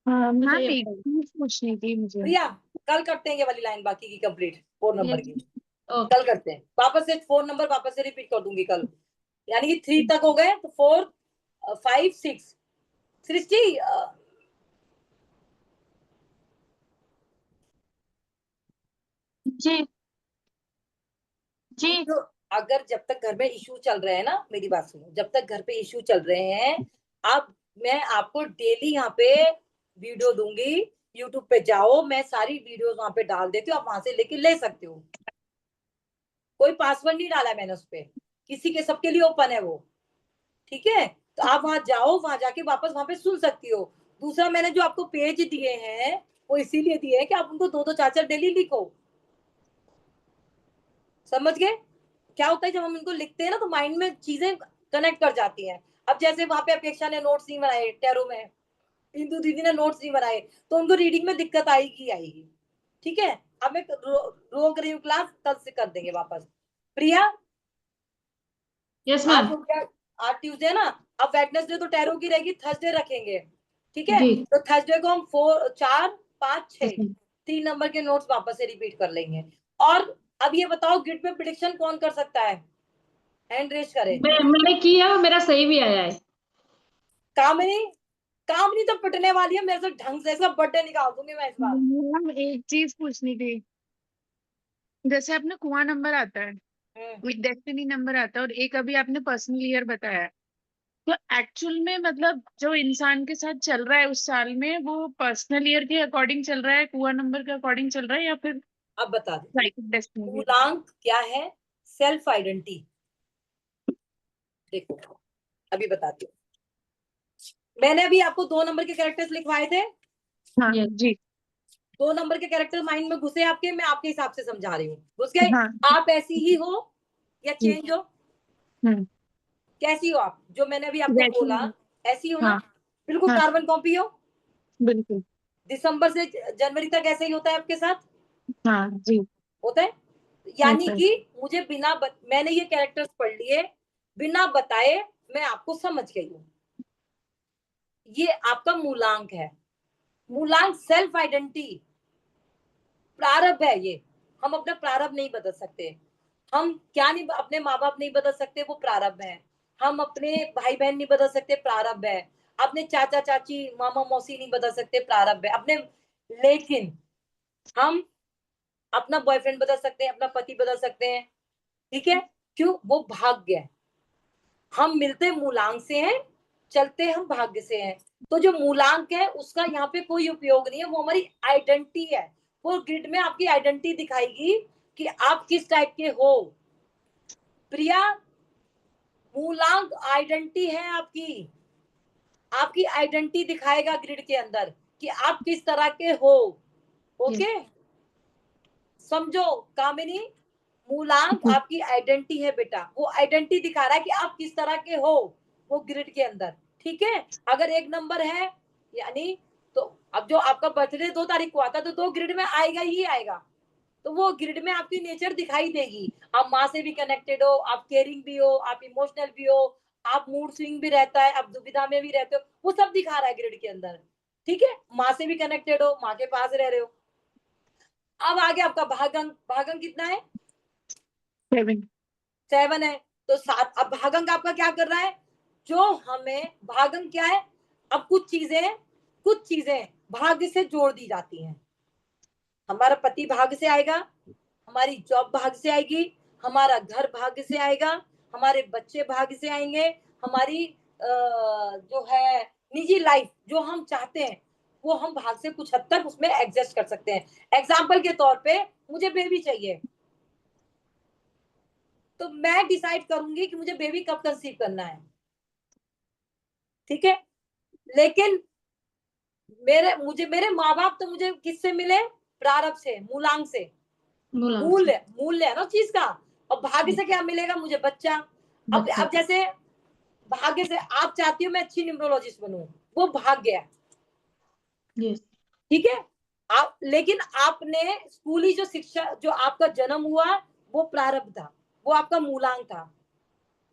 हाँ मैम, बताइए, एक चीज पूछनी थी मुझे। प्रिया, कल करते हैं ये वाली लाइन बाकी की कंप्लीट, 4 नंबर की। ओके। कल करते हैं वापस से 4 नंबर, वापस से रिपीट कर दूंगी कल। यानी कि 3 तक हो गए, तो 4 5 6। सृष्टि जी जी। तो अगर जब तक घर में इशू चल रहे हैं ना, मेरी बात सुनो, जब तक घर पे इशू चल रहे हैं, अब मैं आपको डेली यहाँ पे वीडियो दूंगी, यूट्यूब पे जाओ, मैं सारी वीडियोस वहां पे डाल देती हूँ, आप वहां से लेके ले सकते हो। कोई पासवर्ड नहीं डाला मैंने उस पे, किसी के, सबके लिए ओपन है वो, ठीक है? तो आप वहां जाओ, वहां जाके वापस वहां पे सुन सकती हो। दूसरा, मैंने जो आपको पेज दिए हैं वो इसीलिए दिए हैं कि आप उनको 2-2 4-4 डेली लिखो, समझ गए? क्या होता है जब हम इनको लिखते हैं ना, तो माइंड में चीजें कनेक्ट कर जाती हैं। अब जैसे वहां पे अपेक्षा ने नोट्स नहीं बनाए टैरो में, इंदु दीदी ने नोट्स नहीं बनाए, तो उनको रीडिंग में दिक्कत आएगी आएगी, ठीक है? अब मैं रोक रही हूँ क्लास, कल से कर देंगे वापस। प्रिया, यस आज मैम। हो गया, आज ट्यूसडे है ना, अब वेडनेसडे तो टैरो की रहेगी, थर्सडे रखेंगे, ठीक है? जी। तो थर्सडे को हम 4 5 6 यस मैम। 3 नंबर के नोट्स वापस से रिपीट कर लेंगे। और अब ये बताओ, गिट में प्रिडिक्शन कौन कर सकता है? हैंड रेज करे। मैंने किया और मेरा सही भी आया है। कामनी, कामनी तो पिटने वाली है मेरे से ढंग से, इसका बर्थडे निकाल दूंगी मैं इस बार। मैम एक चीज पूछनी थी, जैसे अपने कुआं नंबर आता है, एक डेस्टिनी नंबर आता है, और एक अभी आपने पर्सनल ईयर बताया, तो एक्चुअल में मतलब जो इंसान के साथ चल रहा है उस साल में, वो पर्सनल ईयर के अकॉर्डिंग चल रहा है, कुआं नंबर के अकॉर्डिंग चल रहा है, या फिर अब बता दे, साइकिल डेस्टिनी? मूलांक क्या है? Self identity. देखो, अभी बताती हूँ। मैंने अभी आपको 2 नंबर के कैरेक्टर्स लिखवाए थे, हाँ Yes. जी। 2 नंबर के कैरेक्टर माइंड में घुसे आपके, मैं आपके हिसाब से समझा रही हूँ, घुस गए? हाँ आप ऐसी ही हो या जी। चेंज हो? हम्म। कैसी हो आप? जो मैंने अभी आपको वैसे बोला, ही। ऐसी हो ना? हाँ बिल्कुल हाँ कार्बन कॉपी हो। बिल्कुल। दिसंबर से जनवरी तक ऐसे ही होता है आपके साथ, हाँ जी। होता है। यानी होता है। कि मुझे मैंने ये कैरेक्टर्स पढ़ लिए, बिना बताए मैं आपको समझ गई हूँ। ये आपका मूलांक है। मूलांक सेल्फ आइडेंटिटी, प्रारब्ध है ये। हम अपना प्रारब्ध नहीं बदल सकते। हम क्या नहीं, अपने माँ बाप नहीं बदल सकते, वो प्रारब्ध है। हम अपने भाई बहन नहीं बदल सकते, प्रारब्ध है। अपने चाचा चाची मामा मौसी नहीं बदल सकते, प्रारब्ध है अपने। लेकिन हम अपना बॉयफ्रेंड बदल सकते हैं, अपना पति बदल सकते हैं, ठीक है? क्यों? वो भाग्य है। हम मिलते मूलांक से हैं, चलते हम भाग्य से हैं। तो जो मूलांक है उसका यहाँ पे कोई उपयोग नहीं है, वो हमारी आइडेंटिटी है। वो ग्रिड में आपकी आइडेंटिटी दिखाएगी कि आप किस टाइप के हो। प्रिया, मूलांक आइडेंटिटी है आपकी, आपकी आइडेंटिटी दिखाएगा ग्रिड के अंदर कि आप किस तरह के हो। ओके, समझो कामिनी, मूलांक आपकी आइडेंटिटी है बेटा, वो आइडेंटिटी दिखा रहा है कि आप किस तरह के हो, वो ग्रिड के अंदर, ठीक है? अगर 1 नंबर है यानी, तो अब जो आपका बर्थडे 2 तारीख को आता है तो 2 ग्रिड में आएगा ही आएगा, तो वो ग्रिड में आपकी नेचर दिखाई देगी। आप माँ से भी कनेक्टेड हो, आप केयरिंग भी हो, आप इमोशनल भी हो, आप मूड स्विंग भी रहता है, आप दुविधा में भी रहते हो, वो सब दिखा रहा है ग्रिड के अंदर। ठीक है, माँ से भी कनेक्टेड हो, माँ के पास रह रहे हो। अब आगे आपका भागंक, भागंक कितना है? 7। 7 है, तो 7। अब भागंक आपका क्या कर रहा है? जो हमें भागंक क्या है? अब कुछ चीजें भाग्य से जोड़ दी जाती हैं। हमारा पति भाग्य से आएगा, हमारी जॉब भाग्य से आएगी, हमारा घर भाग्य से आएगा, हमारे बच्चे भाग्य से आएंगे, हमारी जो है निजी लाइफ जो हम चाहते हैं वो हम भाग्य से कुछ हद तक उसमें एडजस्ट कर सकते हैं। एग्जाम्पल के तौर पे मुझे बेबी चाहिए, तो मैं डिसाइड करूंगी कि मुझे बेबी कब कंसीव करना है। ठीक है, लेकिन मेरे माँ बाप तो मुझे किससे मिले? प्रारब्ध से, मूलांक से। मूल्य है ना चीज का। और भाग्य से क्या मिलेगा मुझे? बच्चा। अब जैसे भाग्य से आप चाहती हो मैं अच्छी न्यूमरोलॉजिस्ट बनूं, वो भाग्य है। ठीक है, आप लेकिन आपने स्कूली जो शिक्षा, जो आपका जन्म हुआ वो प्रारब्ध था, वो आपका मूलांक था।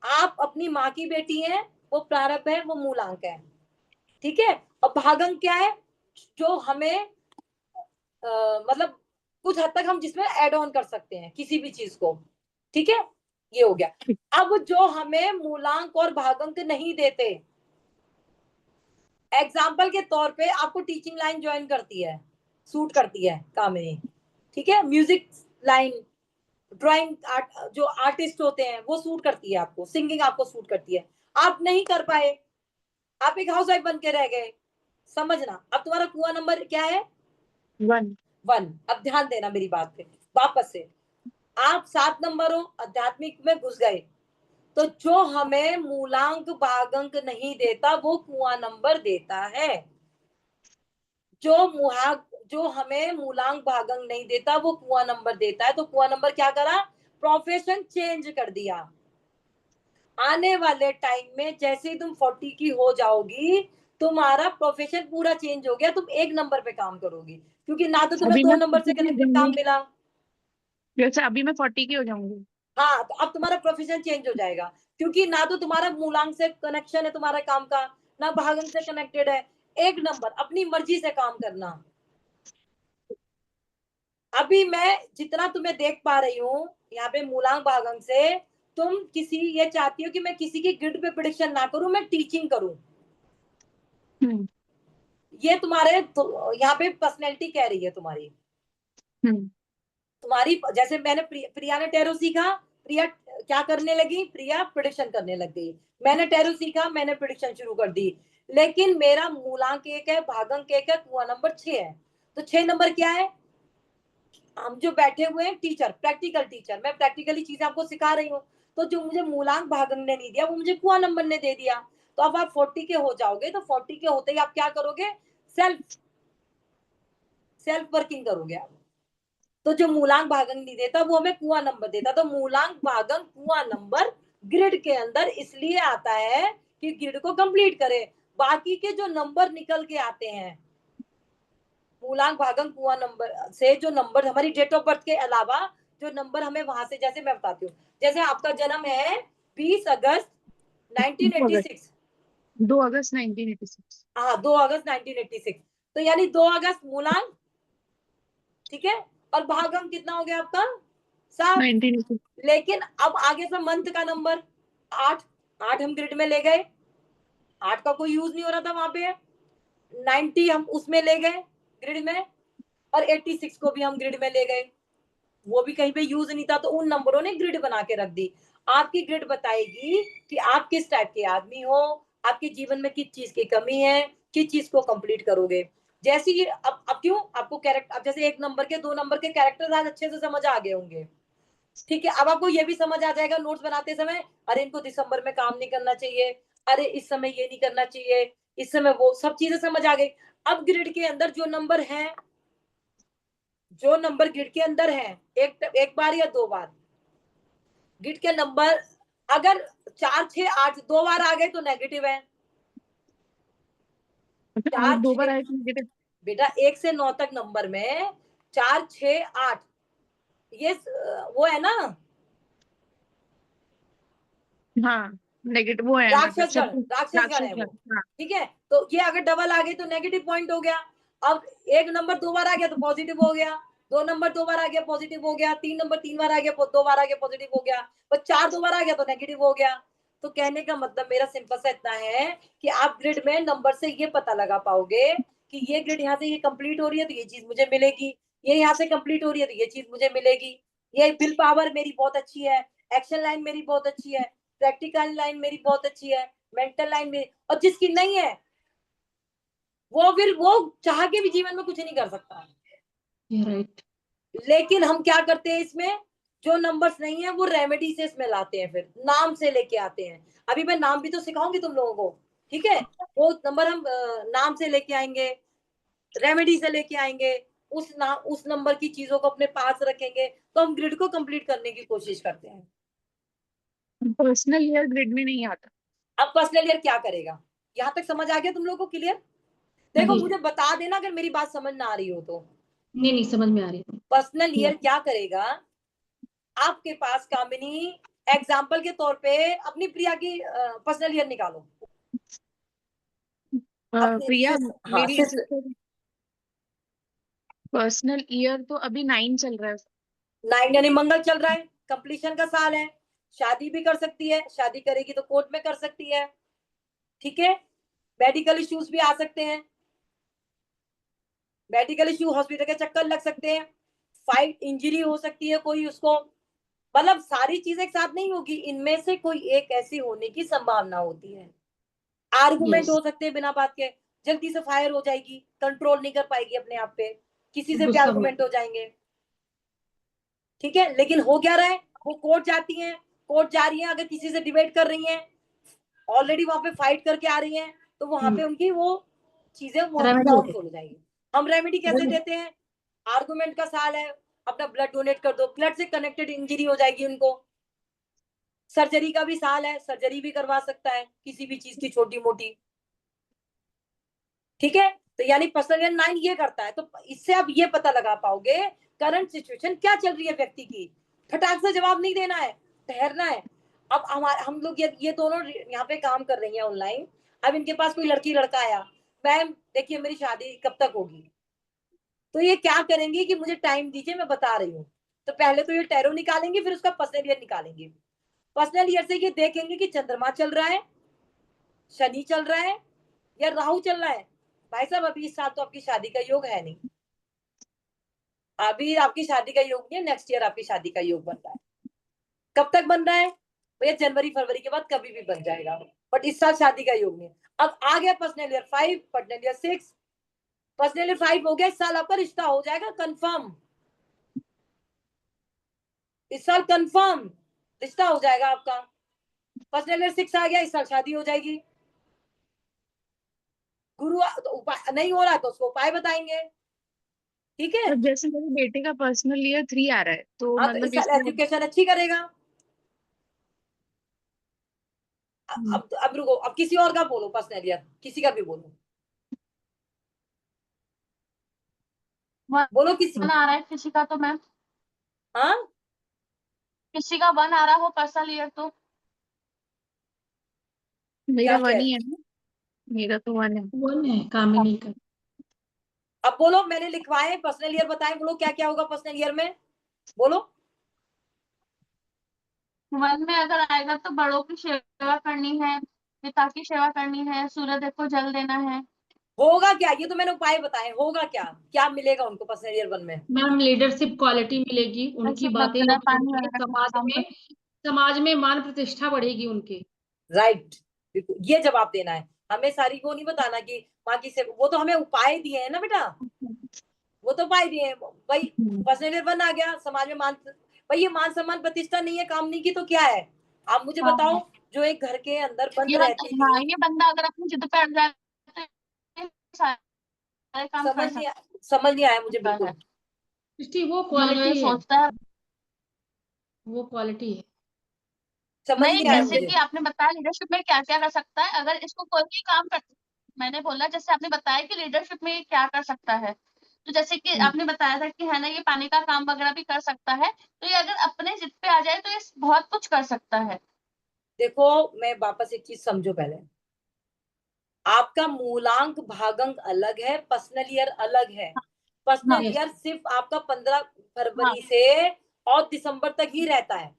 आप अपनी माँ की बेटी हैं, वो प्रारब्ध है, वो मूलांक है। ठीक है, और भागंक क्या है? जो हमें मतलब कुछ हद तक हम जिसमें एड ऑन कर सकते हैं किसी भी चीज को। ठीक है, ये हो गया। अब जो हमें मूलांक और भागंक नहीं देते, एग्जाम्पल के तौर पे आपको टीचिंग लाइन ज्वाइन करती है, सूट करती है कामिनी। ठीक है, म्यूजिक लाइन, ड्राइंग आर्ट, जो आर्टिस्ट होते हैं वो सूट करती है आपको, सिंगिंग आपको सूट करती है, आप नहीं कर पाए, आप एक हाउस वाइफ बन के रह गए। समझना, अब तुम्हारा कुआं नंबर क्या है? 1। 1। अब ध्यान देना मेरी बात पे वापस से। आप 7 नंबर हो, आध्यात्मिक में घुस गए, तो जो हमें मूलांक भागंक नहीं देता वो कुआं नंबर देता है। जो हमें मूलांक भागंक नहीं देता वो कुआं नंबर देता है। तो कुआं नंबर क्या करा? प्रोफेशन चेंज कर दिया। आने वाले टाइम में जैसे ही तुम 40 की हो जाओगी, तुम्हारा प्रोफेशन पूरा चेंज हो गया, तुम 1 नंबर पे काम करोगी, क्योंकि ना तो तुम्हें अभी 2 मैं नंबर 40 से की हो कनेक्टेड काम जाऊंगी। मिला। जैसे अभी मैं 40 की हो जाऊंगी। हाँ, तो अब तुम्हारा प्रोफेशन चेंज हो जाएगा, क्योंकि ना तो तुम्हारा मूलांक से कनेक्शन है तुम्हारा काम का, ना भागंक से कनेक्टेड है। 1 नंबर, अपनी मर्जी से काम करना। अभी मैं जितना तुम्हें देख पा रही हूँ यहाँ पे मूलांक भागंक से, तुम किसी ये चाहती हो कि मैं किसी की ग्रिड पे प्रेडिक्शन ना करूं, मैं टीचिंग करूं। हम्म। ये तुम्हारे तो, यहाँ पे पर्सनैलिटी कह रही है तुम्हारी। तुम्हारी जैसे मैंने प्रिया ने टैरो सीखा, प्रिया क्या करने लगी? प्रिया प्रेडिक्शन करने लग गई। मैंने टैरो सीखा, मैंने प्रेडिक्शन शुरू कर दी। लेकिन मेरा मूलांक 1 है, भागंक 1 है, कुआं नंबर 6 है। तो 6 नंबर क्या है? हम जो बैठे हुए हैं टीचर, प्रैक्टिकल टीचर, मैं प्रैक्टिकली चीजें आपको सिखा रही हूँ। तो जो मुझे मूलांक भागंक ने नहीं दिया वो मुझे कुआं नंबर ने दे दिया। तो अब आप 40 के हो जाओगे, तो 40 के होते ही आप क्या करोगे? सेल्फ वर्किंग करोगे आप। तो जो मूलांक भागंक नहीं देता वो हमें कुआं नंबर देता। तो मूलांक भागंक कुआं नंबर ग्रिड के अंदर इसलिए आता है कि ग्रिड को कंप्लीट करे। बाकी के जो नंबर निकल के आते हैं मूलांक भागंक कुआं नंबर से, जो नंबर हमारी डेट ऑफ बर्थ के अलावा जो नंबर हमें वहां से, जैसे मैं बताती हूँ, जैसे आपका जन्म है 20 अगस्त 1986। 2 अगस्त 1986। हाँ, 2 अगस्त 1986, तो यानी 2 अगस्त मूलांक। ठीक है, और भागंक कितना हो गया आपका? 7। 1986। लेकिन अब आगे से मंथ का नंबर 8, 8 हम ग्रिड में ले गए, 8 का कोई यूज नहीं हो रहा था वहां पे। 90 हम उसमें ले गए ग्रिड में, और 86 को भी हम ग्रिड में ले गए, वो भी कहीं पे यूज नहीं था। तो उन नंबरों ने ग्रिड बना के रख दी। आपकी ग्रिड बताएगी कि आप किस टाइप के आदमी हो, आपके जीवन में किस चीज की कमी है, किस चीज को कंप्लीट करोगे। जैसे ही अब क्यों आपको कैरेक्टर, अब जैसे 1 नंबर के 2 नंबर के कैरेक्टर आज अच्छे से समझ आ गए होंगे। ठीक है, अब आपको ये भी समझ आ जाएगा नोट्स बनाते समय, अरे इनको दिसंबर में काम नहीं करना चाहिए, अरे इस समय ये नहीं करना चाहिए, इस समय वो, सब चीजें समझ आ गई। अब ग्रिड के अंदर जो नंबर है, जो नंबर ग्रिड के अंदर है, एक बार या 2 बार ग्रिड के नंबर अगर 4 6 8 2 बार आ गए तो नेगेटिव है। अच्छा, 4 2 बार 6 आए तो नेगेटिव। बेटा 1 से 9 तक नंबर में 4, 6, 8 ये वो है ना हाँ नेगेटिव वो है मतलब सब कुछ राक्षसगण है वो। हाँ ठीक है, तो ये अगर डबल आ गए तो नेगेटिव पॉइंट हो गया। अब एक नंबर 2 बार आ गया तो पॉजिटिव हो गया, 2 नंबर 2 बार आ गया पॉजिटिव हो गया, 3 नंबर 3 बार आ गया 2 बार आ गया पॉजिटिव हो गया, और 4 2 बार आ गया तो नेगेटिव हो गया। तो कहने का मतलब मेरा सिंपल सा इतना है कि आप ग्रिड में नंबर से ये पता लगा पाओगे कि ये ग्रिड यहाँ से ये कंप्लीट हो रही है तो ये चीज मुझे मिलेगी, ये यहाँ से कंप्लीट हो रही है तो ये चीज मुझे मिलेगी, ये विल पावर मेरी बहुत अच्छी है, एक्शन लाइन मेरी बहुत अच्छी है, प्रैक्टिकल लाइन मेरी बहुत अच्छी है, मेंटल लाइन मेरी, और जिसकी नहीं है वो फिर वो चाह के भी जीवन में कुछ नहीं कर सकता। राइट। लेकिन हम क्या करते हैं इसमें, जो नंबर्स नहीं है वो रेमेडी से इसमें लाते हैं, फिर नाम से लेके आते हैं। अभी मैं नाम भी तो सिखाऊंगी तुम लोगों को, ठीक है, वो नंबर हम नाम से लेके आएंगे, रेमेडी से लेके आएंगे, उस नंबर की चीजों को अपने पास रखेंगे, तो हम ग्रिड को कंप्लीट करने की कोशिश करते हैं। पर्सनल ईयर ग्रिड में नहीं आता। अब पर्सनल ईयर क्या करेगा, यहाँ तक समझ आ गया तुम लोगों को क्लियर? देखो नहीं। मुझे बता देना अगर मेरी बात समझ ना आ रही हो तो। नहीं समझ में आ रही है। पर्सनल ईयर क्या करेगा, आपके पास कामिनी एग्जाम्पल के तौर पे अपनी प्रिया की पर्सनल ईयर निकालो, अपनी प्रिया हाँ मेरी सिस्टर पर्सनल ईयर तो अभी 9 चल रहा है। 9 यानी मंगल चल रहा है, कंप्लीशन का साल है, शादी भी कर सकती है, शादी करेगी तो कोर्ट में कर सकती है, ठीक है, मेडिकल इश्यूज भी आ सकते हैं, मेडिकल इश्यू हॉस्पिटल के चक्कर लग सकते हैं, फाइट इंजरी हो सकती है कोई उसको, मतलब सारी चीजें एक साथ नहीं होगी, इनमें से कोई एक ऐसी होने की संभावना होती है। आर्गुमेंट हो सकते हैं बिना बात के, जल्दी से फायर हो जाएगी, कंट्रोल नहीं कर पाएगी अपने आप पे, किसी से भी गुस्सा आर्गुमेंट हो जाएंगे, ठीक है। लेकिन हो क्या रहा है, वो कोर्ट जाती हैं, कोर्ट जा रही हैं, अगर किसी से डिबेट कर रही हैं, ऑलरेडी वहां पे फाइट करके आ रही हैं, तो वहां पे उनकी वो चीजें रेमेडी बहुत होती हो जाएगी। हम रेमेडी कैसे है। देते हैं, आर्गुमेंट का साल है, अपना ब्लड डोनेट कर दो, ब्लड से कनेक्टेड इंजरी हो जाएगी उनको, सर्जरी का भी साल है, सर्जरी भी करवा सकता है किसी भी चीज की छोटी मोटी, ठीक है। तो यानी पर्सनल ईयर 9 ये करता है, तो इससे आप ये पता लगा पाओगे करंट सिचुएशन क्या चल रही है व्यक्ति की, फटाक से जवाब नहीं देना है, ठहरना है। अब हम लोग ये दोनों यहाँ पे काम कर रही हैं ऑनलाइन, अब इनके पास कोई लड़की लड़का आया, मैम देखिए मेरी शादी कब तक होगी, तो ये क्या करेंगी कि मुझे टाइम दीजिए मैं बता रही हूँ, तो पहले तो ये टैरो निकालेंगे, फिर उसका पर्सनल ईयर निकालेंगे। पर्सनल ईयर से ये देखेंगे कि चंद्रमा चल रहा है, शनि चल रहा है, या राहु चल रहा है। भाई साहब अभी इस साल तो आपकी शादी का योग है नहीं, अभी आपकी शादी का योग नहीं है, नेक्स्ट ईयर आपकी शादी का योग बन रहा है। कब तक बन रहा है भैया, जनवरी फरवरी के बाद कभी भी बन जाएगा, बट इस साल शादी का योग नहीं है। अब आ गया personal year 5, personal year 6, personal year 5 हो गया, इस साल आपका रिश्ता हो जाएगा कंफर्म, इस साल कंफर्म रिश्ता हो जाएगा आपका। पर्सनल ईयर 6 आ गया, इस साल शादी हो जाएगी। गुरु तो उपाय नहीं हो रहा तो उसको उपाय बताएंगे, ठीक है। अब जैसे मेरे बेटे का पर्सनल ईयर 3 आ रहा है तो हाँ तो इस मतलब साल इसमें एजुकेशन अच्छी करेगा। अब रुको, अब किसी और का बोलो पर्सनल ईयर, किसी का भी बोलो, बोलो किसी। 1 आ रहा है किसी का तो मैम, हाँ किसी का 1 आ रहा हो पर्सनल ईयर तो। मेरा क्या 1 कह, ही है ना, मेरा तो 1 है। 1 है कामिनी का। अब बोलो, मैंने लिखवाए पर्सनल ईयर बताएं, बोलो क्या क्या होगा पर्सनल ईयर में, बोलो। 1 में अगर आएगा तो बड़ों की सेवा करनी है, पिता की सेवा करनी है, सूर्य देव को जल देना है। होगा क्या, ये तो मैंने उपाय बताए, होगा क्या, क्या मिलेगा उनको पर्सनल ईयर 1 में? मैम लीडरशिप क्वालिटी मिलेगी, उनकी ऐसे बातें भद्रा लोग पानी सुनेंगे, समाज में मान प्रतिष्ठा बढ़ेगी उनकी। राइट, ये जवाब देना है हमें, सारी को नहीं बताना कि माँ की से, वो तो हमें उपाय दिए हैं ना बेटा, वो तो उपाय दिए हैं भाई। पर्सनल ईयर 1 आ गया, समाज में मान, भाई ये मान सम्मान प्रतिष्ठा नहीं है, काम नहीं की तो क्या है, आप मुझे बताओ। जो एक घर के अंदर बंद रहती हाँ, थी, ये बंदा अगर अपनी जिद पे अड़ जाए तो ये सारे काम कर समझ नहीं आया मुझे सकता बिल्कुल। है। सृष्टि वो जो क्वालिटी ये है, सोचता है, वो क्वालिटी है। समझ नहीं नहीं आया जैसे मुझे। कि आपने बताया लीडरशिप में क्या क्या कर सकता है, अगर इसको कोई भी काम कर मैंने बोला जैसे आपने बताया कि लीडरशिप में ये क्या कर सकता है, तो जैसे कि आपने बताया था कि है ना ये पानी का काम वगैरह भी कर सकता है, तो ये अगर अपने जिद पे आ जाए तो ये बहुत कुछ कर सकता है। देखो मैं वापस एक चीज समझो पहले, आपका मूलांक भागांक अलग है, पर्सनल ईयर अलग है। Personal Yes. ईयर सिर्फ आपका 15 हाँ फरवरी से और दिसंबर तक ही रहता है।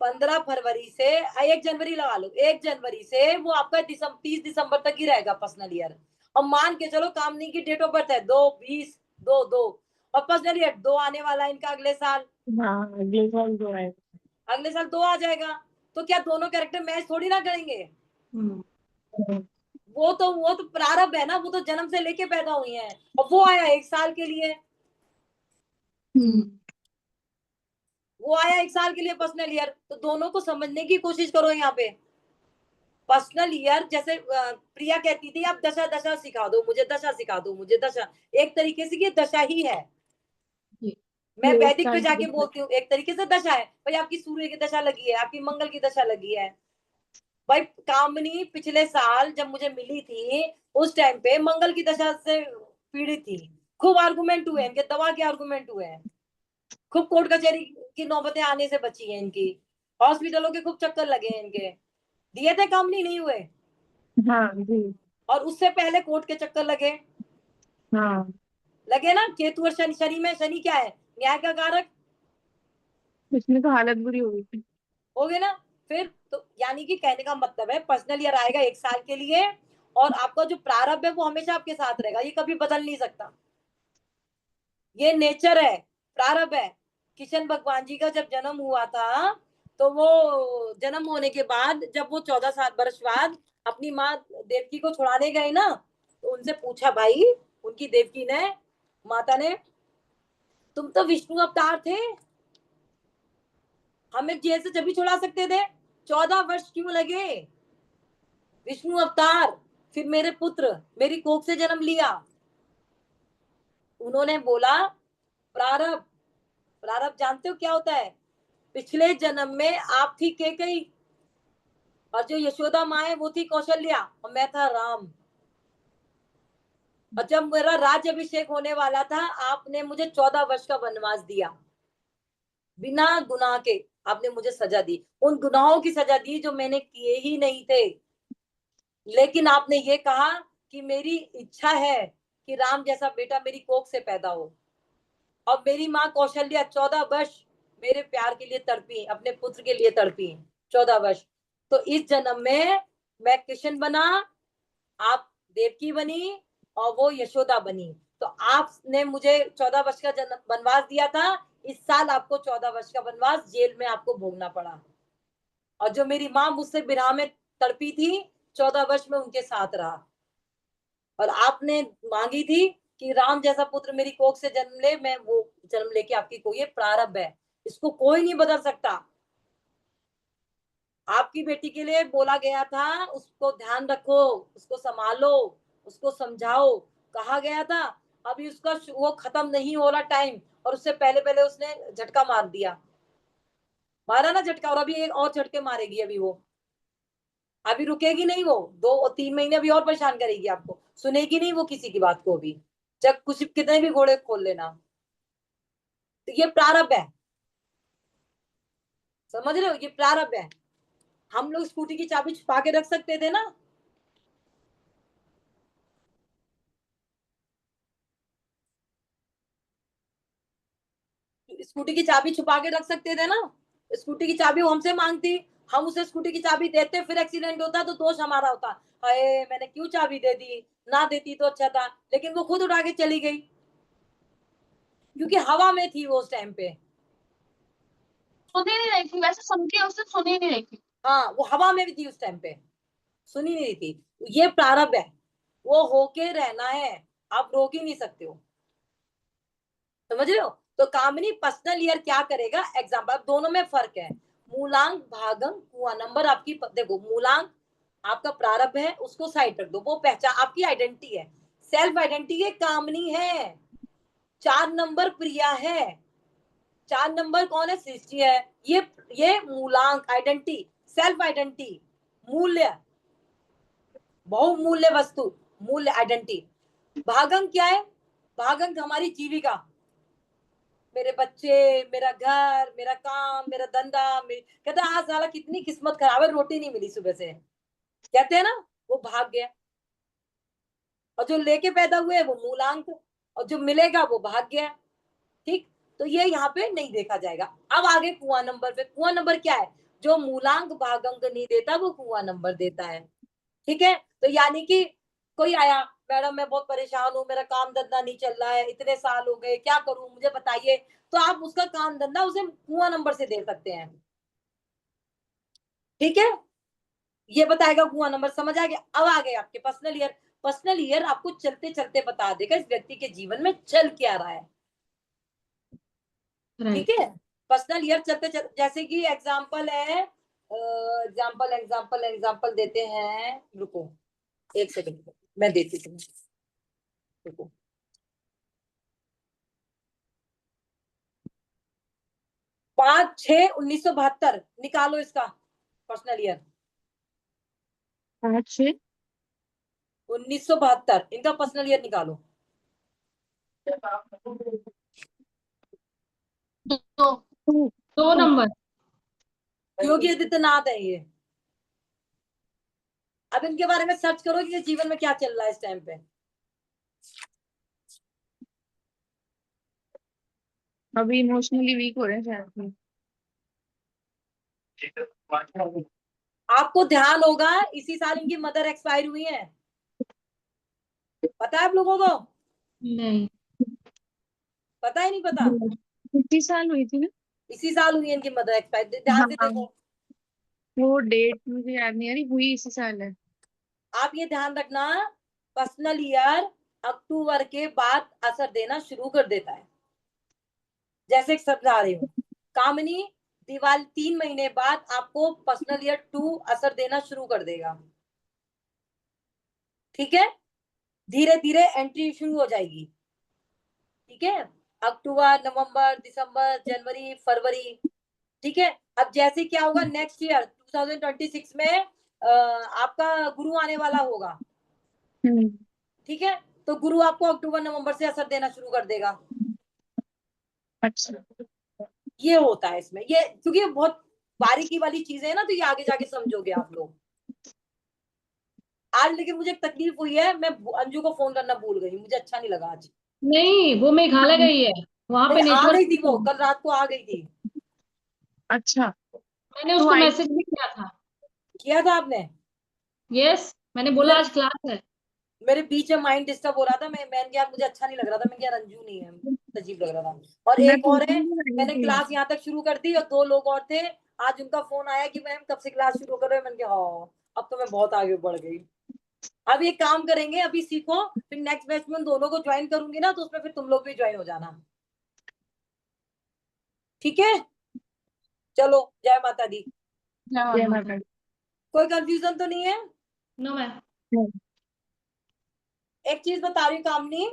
15 फरवरी से 1 जनवरी लगा लो, 1 जनवरी से वो आपका 30 दिसंबर तक ही रहेगा पर्सनल ईयर। और मान के चलो कामनी की डेट ऑफ बर्थ है 2/20/2 और पर्सनल ईयर 2 आने वाला है इनका अगले साल, हाँ अगले साल जो है। अगले साल 2 आ जाएगा। तो क्या दोनों कैरेक्टर मैच थोड़ी ना करेंगे? वो तो प्रारब्ध है ना, वो तो जन्म से लेके पैदा हुई है और वो आया 1 साल के लिए, वो आया 1 साल के लिए पर्सनल ईयर। तो दोनों को समझने की कोशिश करो यहाँ पे। पर्सनल ईयर जैसे प्रिया कहती थी आप दशा दशा सिखा दो मुझे, दशा सिखा दो मुझे, दशा एक तरीके से ये दशा ही है। मैं ये वैदिक पे साल जाके की बोलती हूँ एक तरीके से दशा है भाई, आपकी सूर्य की दशा लगी है, आपकी मंगल की दशा लगी है। भाई कामनी पिछले साल जब मुझे मिली थी उस टाइम पे मंगल की दशा से पीड़ित थी, खूब आर्गुमेंट हुए इनके, दवा के आर्गुमेंट हुए हैं, खूब कोर्ट कचहरी की नौबतें आने से बची है इनकी, हॉस्पिटलों के खूब चक्कर लगे हैं इनके, दिए थे कामनी नहीं हुए। हाँ जी। और उससे पहले कोर्ट के चक्कर लगे, हाँ लगे ना। केतु और शनि, शनि में शनि क्या है? न्याय का कारक, इसमें तो हालत बुरी हो गई थी। हो गए ना। फिर तो यानी कि कहने का मतलब है पर्सनल ईयर आएगा 1 साल के लिए और आपका जो प्रारब्ध है वो हमेशा आपके साथ रहेगा, ये कभी बदल नहीं सकता, ये नेचर है, प्रारब्ध है। किशन भगवान जी का जब जन्म हुआ था तो वो जन्म होने के बाद जब वो 14 वर्ष बाद अपनी माँ देवकी को छुड़ाने गए ना, तो उनसे पूछा भाई, उनकी देवकी ने, माता ने, तुम तो विष्णु अवतार थे, हमें जेल से जब भी छुड़ा सकते थे, 14 वर्ष क्यों लगे? विष्णु अवतार, फिर मेरे पुत्र मेरी कोख से जन्म लिया। उन्होंने बोला प्रारब्ध, प्रारब्ध जानते हो क्या होता है? पिछले जन्म में आप थी कैकेयी और जो यशोदा माँ है वो थी कौशल्या और मैं था राम। और जब मेरा राज्य अभिषेक होने वाला था आपने मुझे 14 वर्ष का वनवास दिया, बिना गुनाह के आपने मुझे सजा दी, उन गुनाहों की सजा दी जो मैंने किए ही नहीं थे। लेकिन आपने ये कहा कि मेरी इच्छा है कि राम जैसा बेटा मेरी कोख से पैदा हो। और मेरी माँ कौशल्या 14 वर्ष मेरे प्यार के लिए तड़पी, अपने पुत्र के लिए तड़पी 14 वर्ष। तो इस जन्म में मैं कृष्ण बना, आप देवकी बनी और वो यशोदा बनी। तो आपने मुझे 14 वर्ष का वनवास दिया था, इस साल आपको 14 वर्ष का वनवास जेल में आपको भोगना पड़ा। और जो मेरी माँ मुझसे विरह में तड़पी थी 14 वर्ष में उनके साथ रहा। और आपने मांगी थी कि राम जैसा पुत्र मेरी कोख से जन्म ले, मैं वो जन्म लेके आपकी को, ये प्रारब्ध है, इसको कोई नहीं बदल सकता। आपकी बेटी के लिए बोला गया था उसको ध्यान रखो, उसको संभालो, उसको समझाओ, कहा गया था। अभी उसका वो खत्म नहीं हो रहा टाइम और उससे पहले पहले उसने झटका मार दिया, मारा ना झटका, और अभी एक और झटके मारेगी अभी वो, अभी रुकेगी नहीं वो, 2-3 महीने अभी और परेशान करेगी आपको, सुनेगी नहीं वो किसी की बात को भी, जब कुछ कितने भी घोड़े खोल लेना। तो ये प्रारब्ध है, समझ रहे हो, ये प्रारब्ध है। हम लोग स्कूटी की चाबी छुपा के रख सकते थे ना, स्कूटी की चाबी छुपा के रख सकते थे ना, स्कूटी की चाबी वो हमसे मांगती, हम उसे स्कूटी की चाबी देते, फिर एक्सीडेंट होता तो दोष हमारा होता, हाय मैंने क्यों चाबी दे दी, ना देती तो अच्छा था। लेकिन वो खुद उठा के चली गई क्योंकि हवा में थी वो उस टाइम पे। सुन ही नहीं रही थी, वैसे सुनती है उससे सुन ही नहीं रही थी। हाँ वो हवा में भी थी उस टाइम पे, सुनी नहीं रही थी। ये प्रारब्ध है, वो होके रहना है, आप रोक ही नहीं सकते हो, समझ रहे हो। तो कामिनी पर्सनल ईयर क्या करेगा, एग्जाम्पल, अब दोनों में फर्क है। मूलांक भागंक कुआ नंबर आपकी, देखो मूलांक आपका प्रारब्ध है उसको साइड रख दो, वो पहचान आपकी आइडेंटिटी है, सेल्फ आइडेंटिटी ये कामनी है। 4 नंबर प्रिया है, 4 नंबर कौन है, सृष्टि है। ये मूलांक आइडेंटिटी, सेल्फ आइडेंटिटी, मूल्य, बहुमूल्य वस्तु, मूल्य आइडेंटिटी। भागंक क्या है? भागंक हमारी जीविका, मेरे बच्चे, मेरा घर, मेरा काम, मेरा धंधा। कहते आज साला कितनी किस्मत खराब है, रोटी नहीं मिली सुबह से, कहते हैं ना, वो भाग गया। और जो लेके पैदा हुए वो मूलांक, और जो मिलेगा वो भाग गया। ठीक, तो ये यहाँ पे नहीं देखा जाएगा। अब आगे कुआं नंबर पे। कुआं नंबर क्या है? जो मूलांक भागांक नहीं देता वो कुआं नंबर देता है। ठीक है, तो यानी कि कोई आया, मैडम मैं बहुत परेशान हूँ, मेरा काम धंधा नहीं चल रहा है, इतने साल हो गए, क्या करूं मुझे बताइए, तो आप उसका काम धंधा उसे कुआं नंबर से दे सकते हैं। ठीक है, ये बताएगा कुआं नंबर, समझ आ गया? अब आ गए आपके पर्सनल ईयर। पर्सनल ईयर आपको चलते चलते बता देगा इस व्यक्ति के जीवन में चल क्या रहा है। ठीक है, पर्सनल ईयर चलते चलते, जैसे कि एग्जाम्पल है, एग्जाम्पल देते हैं, रुको एक सेकंड मैं देती हूँ, रुको। 5/6/1972 निकालो इसका पर्सनल ईयर। 5/6/1972 इनका पर्सनल ईयर निकालो। दो नंबर। योगी आदित्यनाथ है ये। अब इनके बारे में सर्च करो कि जीवन में क्या चल रहा है इस टाइम पे। अभी इमोशनली वीक हो रहे हैं शायद। आपको ध्यान होगा इसी साल इनकी मदर एक्सपायर हुई है, पता है आप लोगों को? नहीं, पता ही नहीं पता? इसी साल हुई थी ना? इसी साल हुई है इनकी मदर एक्सपायर, ध्यान से हाँ, देखो। वो डेट मुझे याद नहीं आ रही, हुई इसी साल है। आप ये ध्यान रखना, पर्सनल ईयर अक्टूबर के बाद असर देना शुरू कर देता है। जैसे समझा रही हूँ, कामनी दिवाली 3 महीने बाद आपको पर्सनल ईयर 2 असर देना शुरू कर देगा। ठीक है, धीरे धीरे एंट्री शुरू हो जाएगी। ठीक है, अक्टूबर, नवंबर, दिसंबर, जनवरी, फरवरी। ठीक है, अब जैसे क्या होगा नेक्स्ट ईयर 2026 में आपका गुरु आने वाला होगा। ठीक है, तो गुरु आपको अक्टूबर नवंबर से असर देना शुरू कर देगा। अच्छा, ये होता है इसमें, ये क्योंकि ये बहुत बारीकी वाली चीजें है ना, तो ये आगे जाके समझोगे आप लोग। आज लेकिन मुझे एक तकलीफ हुई है, मैं अंजू को फोन करना भूल गई, मुझे अच्छा नहीं लगा आज। नहीं वो मेघालय गई है, वहां पे नहीं, आ नेटवर्क। गई थी वो, कल रात को आ गई थी। अच्छा। मैंने तो उसको आई मैसेज भी किया था। किया था आपने? यस, मैंने बोला मेरे आज क्लास है। मेरे बीच में माइंड डिस्टर्ब हो रहा था, मैंने कहा मुझे अच्छा नहीं लग रहा था, मैं क्या रंजू नहीं है, अजीब लग रहा था। और मैं एक और है, पूछने लगी मैंने थी। क्लास यहाँ तक शुरू कर दी और 2 लोग और थे, आज उनका फोन आया कि मैम कब से क्लास शुरू कर रहे हो, मैंने कहा हाँ, अब तो मैं बहुत आगे बढ़ गई। अब ये काम करेंगे, अभी सीखो, फिर नेक्स्ट बैच में उन दोनों को ज्वाइन करूंगी ना, तो उसमें फिर तुम लोग भी ज्वाइन हो जाना। ठीक है, चलो जय माता दी। जय माता दी। कोई कंफ्यूजन तो नहीं है? No ma'am. एक चीज बता रही हूँ कामनी, जी।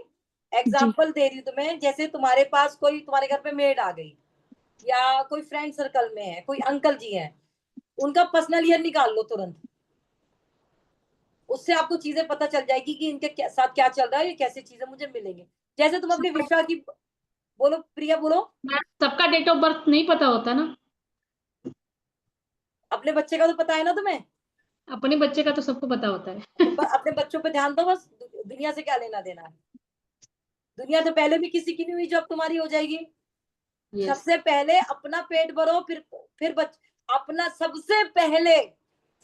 एग्जाम्पल दे रही हूँ तुम्हें, जैसे तुम्हारे पास कोई, तुम्हारे घर पे मेड आ गई, या कोई फ्रेंड सर्कल में है, कोई अंकल जी हैं, उनका पर्सनल ईयर निकाल लो तुरंत। उससे आपको चीजें पता चल जाएगी कि इनके साथ क्या चल रहा है, ये कैसी चीजें मुझे मिलेंगी। जैसे तुम अपने विश्वा की, बोलो प्रिया बोलो। मैम सबका डेट ऑफ बर्थ नहीं पता होता ना। अपने बच्चे का तो पता है ना तुम्हें? अपने बच्चे का तो सबको पता होता है। तो अपने बच्चों पे ध्यान दो बस, दुनिया से क्या लेना देना है। दुनिया तो पहले भी किसी की नहीं हुई जो अब तुम्हारी हो जाएगी। यस। सबसे पहले अपना पेट भरो, फिर अपना सबसे पहले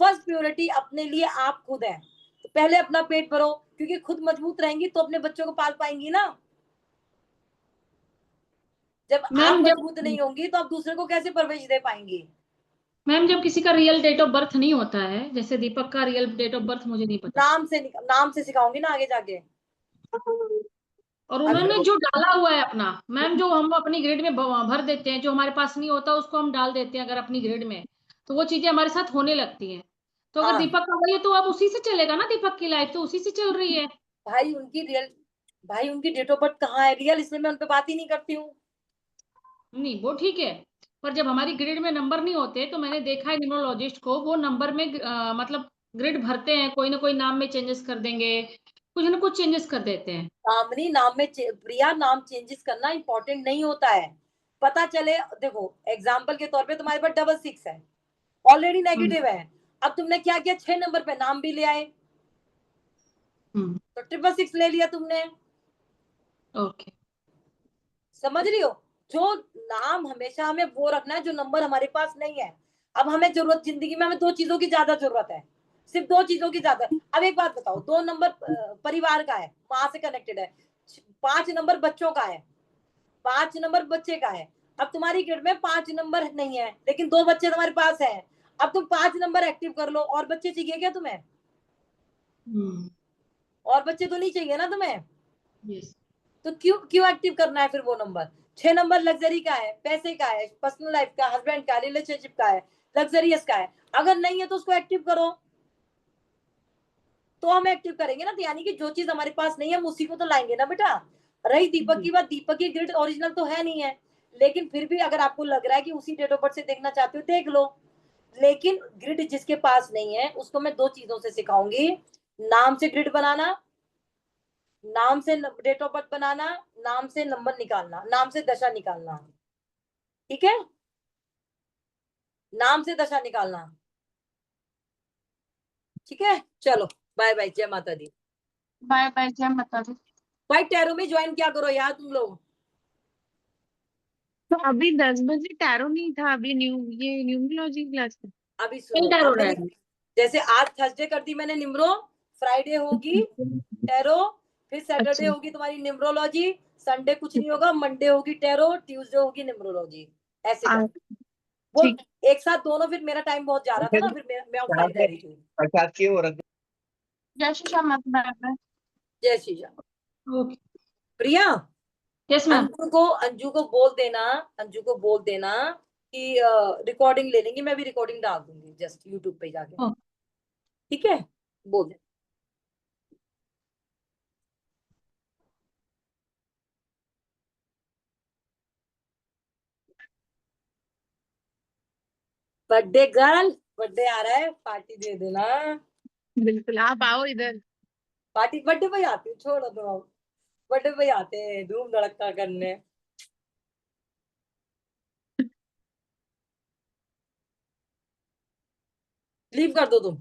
फर्स्ट प्योरिटी अपने लिए आप खुद है, तो पहले अपना पेट भरो, क्योंकि खुद मजबूत रहेंगी तो अपने बच्चों को पाल पाएंगी ना। जब आप मैम मजबूत जब नहीं होंगी तो आप दूसरे को कैसे परवरिश दे पाएंगी? मैम जब किसी का रियल डेट ऑफ बर्थ नहीं होता है, जैसे दीपक का रियल डेट ऑफ बर्थ मुझे नहीं पता, नाम से सिखाऊंगी ना आगे जाके। और अभी उन्होंने जो डाला हुआ है अपना, मैम जो हम अपनी ग्रिड में भर देते हैं, जो हमारे पास नहीं होता उसको हम डाल देते हैं अगर अपनी ग्रिड में, तो वो चीजें हमारे साथ होने लगती हैं। तो अगर हाँ दीपक का वही है तो अब उसी से चलेगा ना, दीपक की लाइफ तो उसी से चल रही है। भाई, उनकी डेट ऑफ बर्थ कहाँ है रियल, इसलिए मैं उन पे बात ही नहीं करती हूँ। नहीं वो ठीक है, पर जब हमारी ग्रिड में नंबर नहीं होते तो मैंने देखा है न्यूमरोलॉजिस्ट को, वो नंबर में मतलब ग्रिड भरते हैं, कोई ना कोई नाम में चेंजेस कर देंगे, कुछ ना कुछ चेंजेस कर देते हैं। कामनी नाम में प्रिया नाम चेंजेस करना इंपॉर्टेंट नहीं होता है। पता चले, देखो एग्जाम्पल के तौर पे तुम्हारे पास 66 है, ऑलरेडी नेगेटिव है, अब तुमने क्या किया, 6 नंबर पे नाम भी ले आए, तो 666 ले लिया तुमने। ओके। समझ रही हो? जो नाम हमेशा हमें वो रखना है जो नंबर हमारे पास नहीं है। अब हमें जरूरत, जिंदगी में हमें 2 चीजों की ज्यादा जरूरत है, सिर्फ 2 चीजों की ज्यादा। अब एक बात बताओ, 2 नंबर परिवार का है, माँ से कनेक्टेड है, 5 नंबर बच्चों का है, 5 नंबर बच्चे का है। अब तुम्हारी ग्रिड में 5 नंबर नहीं है, लेकिन 2 बच्चे तुम्हारे पास है। अब तुम 5 नंबर एक्टिव कर लो, और बच्चे चाहिए क्या तुम्हें? और बच्चे तो नहीं चाहिए ना तुम्हें, यस। तो क्यों क्यों एक्टिव करना है फिर वो नंबर? 6 नंबर लग्जरी का है, पैसे का है, पर्सनल लाइफ का, हस्बैंड का, रिलेशनशिप का है, लग्जरियस का है। अगर नहीं है तो उसको एक्टिव करो, तो हम एक्टिव करेंगे ना। तो यानी कि जो चीज हमारे पास नहीं है हम उसी को तो लाएंगे ना बेटा। रही दीपक की बात, दीपक की ग्रिड ओरिजिनल तो है नहीं है, लेकिन फिर भी अगर आपको लग रहा है कि उसी डेट ऑफ बर्थ से देखना चाहते हो देख लो। लेकिन ग्रिड जिसके पास नहीं है उसको मैं 2 चीजों से सिखाऊंगी, नाम से ग्रिड बनाना, नाम से डेट ऑफ बर्थ बनाना, नाम से नंबर निकालना, नाम से दशा निकालना। ठीक है, नाम से दशा निकालना। ठीक है, चलो बाय बाय, जय माता दी। बाय बाय, जय माता दी। भाई टैरो में ज्वाइन क्या करो यार तुम लोग। तो अभी 10 बजे टैरो नहीं था, अभी ये न्यूमरोलॉजी क्लास था। अभी सुनो, अब मैंने जैसे आज थर्सडे कर दी मैंने निम्रो, फ्राइडे होगी टैरो, फिर सैटरडे अच्छा होगी तुम्हारी निम्रोलॉजी, संडे कुछ नहीं होगा, मंडे होगी टैरो, ट्यूसडे होगी निम्रोलॉजी। ऐसे कर वो ठीक। एक साथ दोनों, फिर मेरा टाइम बहुत जा रहा था ना, फिर मैं ऑफलाइन रह रही थी। जय श्री श्याम माता, बाय बाय। जय श्री राम। ओके। प्रिया, यस मैम। अंजू को बोल देना, अंजू को बोल देना कि रिकॉर्डिंग ले लेंगी, मैं भी रिकॉर्डिंग डाल दूंगी जस्ट यूट्यूब पे जाके। ठीक है, बोल दे। बर्थडे गर्ल, बर्थडे आ रहा है, पार्टी दे देना। बिल्कुल, आप आओ इधर। पार्टी बर्थडे पे ही आती हूँ, छोड़ो तुम, अब बर्थडे पे ही आते हैं धूम धड़का करने। लीव कर दो तुम।